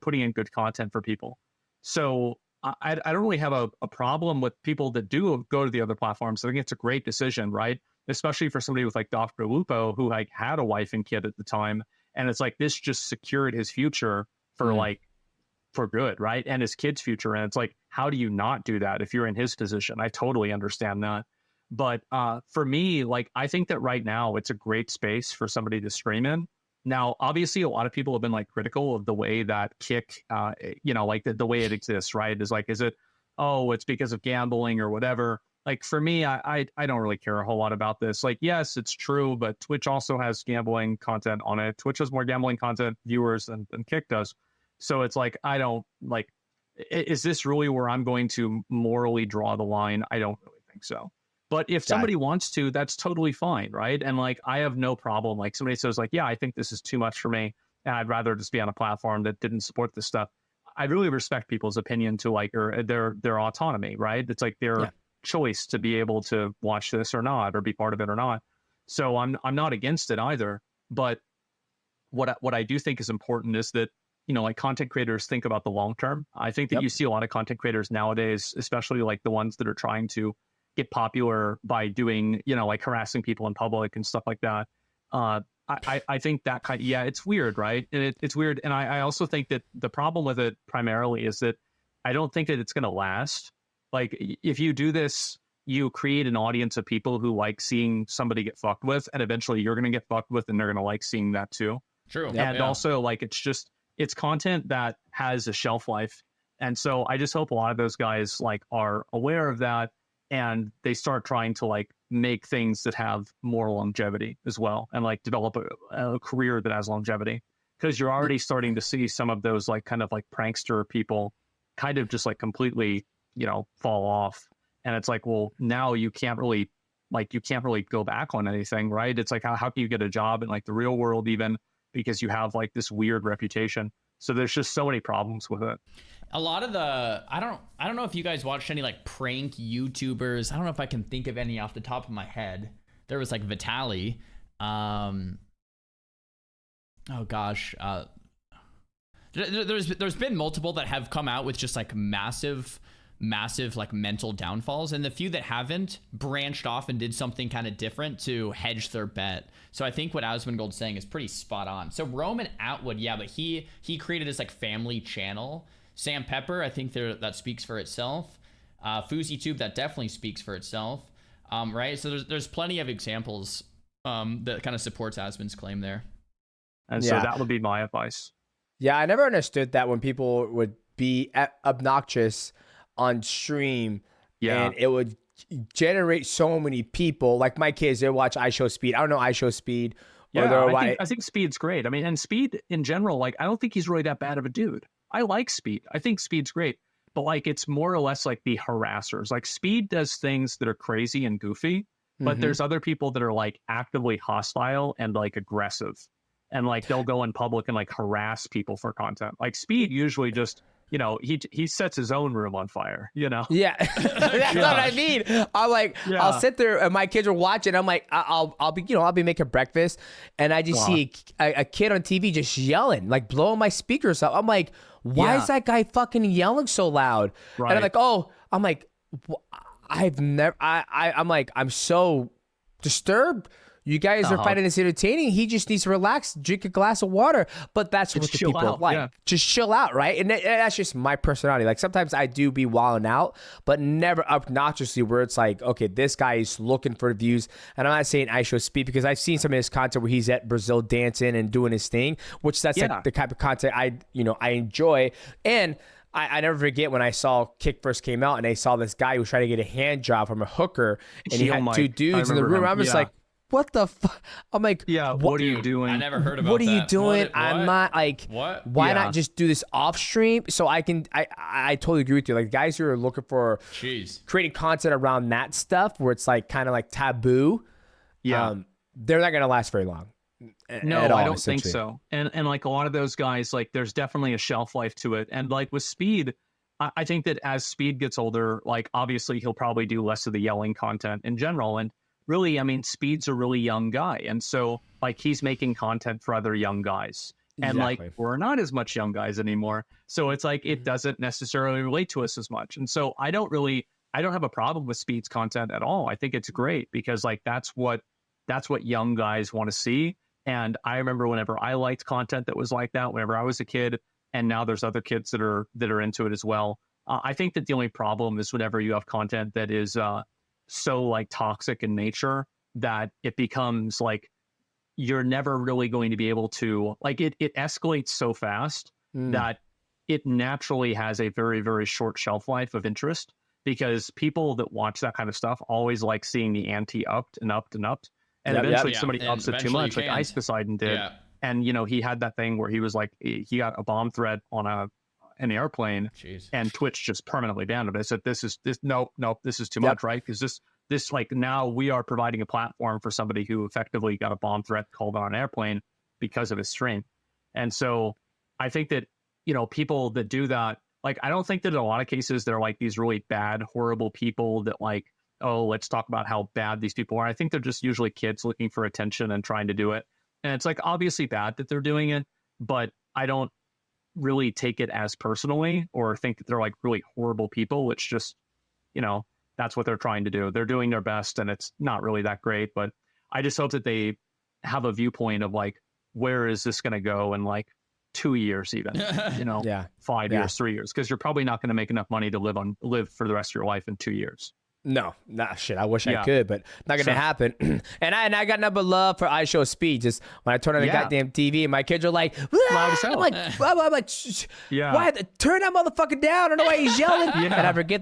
putting in good content for people. So I don't really have a problem with people that do go to the other platforms. I think it's a great decision, right? Especially for somebody with like Dr. Lupo, who like had a wife and kid at the time. And it's like, this just secured his future for good, right? And his kid's future. And it's like, how do you not do that if you're in his position? I totally understand that. But for me, like, I think that right now it's a great space for somebody to stream in. Now, obviously, a lot of people have been like critical of the way that Kick, like the way it exists, right? Is it, it's because of gambling or whatever. Like for me, I don't really care a whole lot about this. Like, yes, it's true, but Twitch also has gambling content on it. Twitch has more gambling content viewers than Kick does. So it's like, I don't like, is this really where I'm going to morally draw the line? I don't really think so. But if somebody wants to, that's totally fine, right? And like, I have no problem. Like somebody says like, yeah, I think this is too much for me, and I'd rather just be on a platform that didn't support this stuff. I really respect people's opinion to like, or their autonomy, right? It's like their choice to be able to watch this or not, or be part of it or not. So I'm not against it either. But what I do think is important is that, like content creators think about the long term. I think that you see a lot of content creators nowadays, especially like the ones that are trying to get popular by doing, like harassing people in public and stuff like that. I think that it's weird, right? And it's weird. And I also think that the problem with it primarily is that I don't think that it's going to last. Like if you do this, you create an audience of people who like seeing somebody get fucked with, and eventually you're going to get fucked with and they're going to like seeing that too. True. And also like, it's content that has a shelf life. And so I just hope a lot of those guys like are aware of that, and they start trying to like make things that have more longevity as well, and like develop a career that has longevity. Because you're already starting to see some of those like kind of like prankster people kind of just like completely, fall off. And it's like, well, now you can't really go back on anything, right? It's like, how can you get a job in like the real world even, because you have like this weird reputation? So there's just so many problems with it. A lot of the I don't know if you guys watched any like prank YouTubers. I don't know if I can think of any off the top of my head. There was like Vitaly. Oh gosh. There's been multiple that have come out with just like massive like mental downfalls, and the few that haven't branched off and did something kind of different to hedge their bet. So I think what Asmongold's saying is pretty spot on. So Roman Atwood, yeah, but he created this like family channel. Sam Pepper, I think that speaks for itself. FouseyTube, that definitely speaks for itself. Right? So there's plenty of examples that kind of supports Asmon's claim there. And so that would be my advice. Yeah, I never understood that when people would be obnoxious on stream, and it would generate so many people. Like my kids, they watch iShowSpeed. I don't know iShowSpeed. I think Speed's great. I mean, and Speed in general, like I don't think he's really that bad of a dude. I like Speed. I think Speed's great. But like it's more or less like the harassers. Like Speed does things that are crazy and goofy, but there's other people that are like actively hostile and like aggressive. And like they'll go in public and like harass people for content. Like Speed usually just, you know, he sets his own room on fire, you know? Yeah. That's what I mean. I'm like, I'll sit there and my kids are watching. I'm like, I'll be making breakfast, and I just see a kid on TV just yelling, like blowing my speakers up. I'm like, why is that guy fucking yelling so loud? Right. And I'm like, I'm so disturbed. You guys are finding this entertaining. He just needs to relax, drink a glass of water. But that's what the people like. Yeah. Just chill out, right? And that's just my personality. Like sometimes I do be wilding out, but never obnoxiously where it's like, okay, this guy is looking for views. And I'm not saying iShowSpeed because I've seen some of his content where he's at Brazil dancing and doing his thing, which that's like the type of content I enjoy. And I never forget when I saw Kick first came out and I saw this guy who was trying to get a hand job from a hooker, and he had two dudes in the room. I'm just like, what the fuck? I'm like, what are you doing? I never heard about that. What are you doing? What? I'm not like, what? Why not just do this off stream? So I totally agree with you. Like guys who are looking for creating content around that stuff where it's like kind of like taboo. Yeah. They're not going to last very long. No, I don't think so. And like a lot of those guys, like there's definitely a shelf life to it. And like with Speed, I think that as Speed gets older, like obviously he'll probably do less of the yelling content in general. And really, I mean, Speed's a really young guy. And so like he's making content for other young guys. And like we're not as much young guys anymore. So it's like it doesn't necessarily relate to us as much. And so I don't have a problem with Speed's content at all. I think it's great because like that's what young guys want to see. And I remember whenever I liked content that was like that, whenever I was a kid, and now there's other kids that are into it as well. I think that the only problem is whenever you have content that is so like toxic in nature that it becomes like you're never really going to be able to like it escalates so fast that it naturally has a very, very short shelf life of interest, because people that watch that kind of stuff always like seeing the ante upped and upped and upped. And eventually somebody ups it too much, like Ice Poseidon did. Yeah. And, you know, he had that thing where he was like, he got a bomb threat on an airplane. Jeez. And Twitch just permanently banned him. I said, this is too much, right? Because this like now we are providing a platform for somebody who effectively got a bomb threat called on an airplane because of his stream. And so I think that, you know, people that do that, like, I don't think that in a lot of cases they're like these really bad, horrible people that like, oh, let's talk about how bad these people are. I think they're just usually kids looking for attention and trying to do it. And it's like obviously bad that they're doing it, but I don't really take it as personally or think that they're like really horrible people. It's just, you know, that's what they're trying to do. They're doing their best and it's not really that great, but I just hope that they have a viewpoint of like, where is this going to go in like 2 years even, you know, 5 years, 3 years, because you're probably not going to make enough money to live for the rest of your life in 2 years. No, shit. I wish I could, but not gonna happen. and I got nothing but love for iShowSpeed. Just when I turn on the goddamn TV, and my kids are like, loud as hell. I'm like, why? Turn that motherfucker down. I don't know why he's yelling. And I forget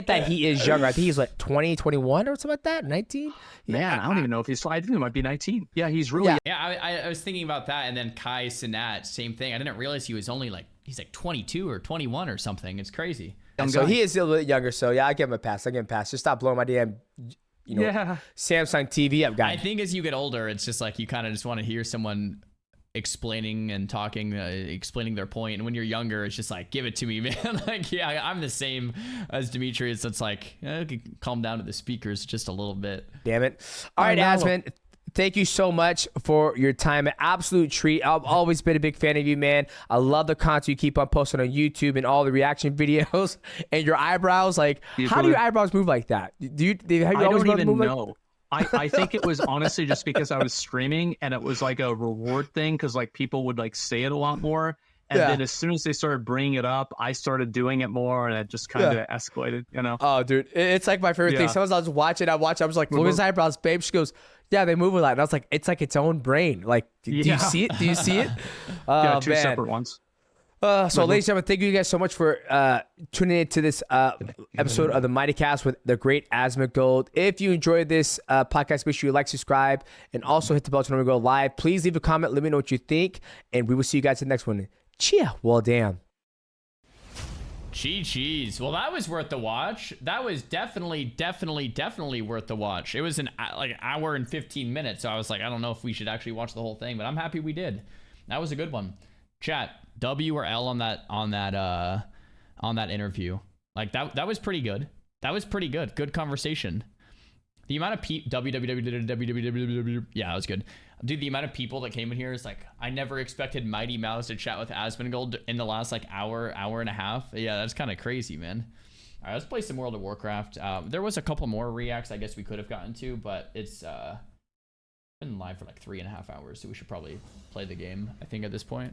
that he is younger. I think he's like 20, 21 or something like that. 19. Man, I don't even know if he's. I think he might be 19. Yeah, he's really. Yeah, I was thinking about that, and then Kai Cenat, same thing. I didn't realize he was only like he's like 22 or 21 or something. It's crazy. So guy. he is a little bit younger. So yeah, I give him a pass. Just stop blowing my damn, Samsung TV up, guy. I think as you get older, it's just like you kind of just want to hear someone explaining and talking, explaining their point. And when you're younger, it's just like, give it to me, man. Like, yeah, I'm the same as Demetrius. It's like, calm down to the speakers just a little bit. Damn it. All right, Asmon. Thank you so much for your time. An absolute treat. I've always been a big fan of you, man. I love the content you keep on posting on YouTube and all the reaction videos. And your eyebrows, like, how do your eyebrows move like that? Have you I always don't even move know. I think it was honestly just because I was streaming and it was like a reward thing because like people would like say it a lot more. And then as soon as they started bringing it up, I started doing it more and it just kind of escalated, Oh, dude. It's like my favorite thing. Sometimes I was watching, I was like, look at his eyebrows, babe. She goes, yeah, they move a lot. And I was like, it's like its own brain. Like, do you see it? Do you see it? Yeah, two separate ones. So, ladies and gentlemen, thank you guys so much for tuning into this episode of the Mighty Cast with the great Asmongold. If you enjoyed this podcast, make sure you like, subscribe, and also hit the bell to know when we go live. Please leave a comment. Let me know what you think, and we will see you guys in the next one. Cheer. Well, damn. Cheese. Well, that was worth the watch. That was definitely worth the watch. It was an hour and 15 minutes. So I was like, I don't know if we should actually watch the whole thing, but I'm happy we did. That was a good one. Chat, W or L on that interview. Like that was pretty good. That was pretty good. Good conversation. The amount of yeah, that was good. Dude, the amount of people that came in here is like, I never expected Mighty Mouse to chat with Asmongold in the last like hour and a half. Yeah, that's kind of crazy, man. All right, let's play some World of Warcraft. There was a couple more reacts I guess we could have gotten to, but it's been live for like 3.5 hours, so we should probably play the game, I think, at this point.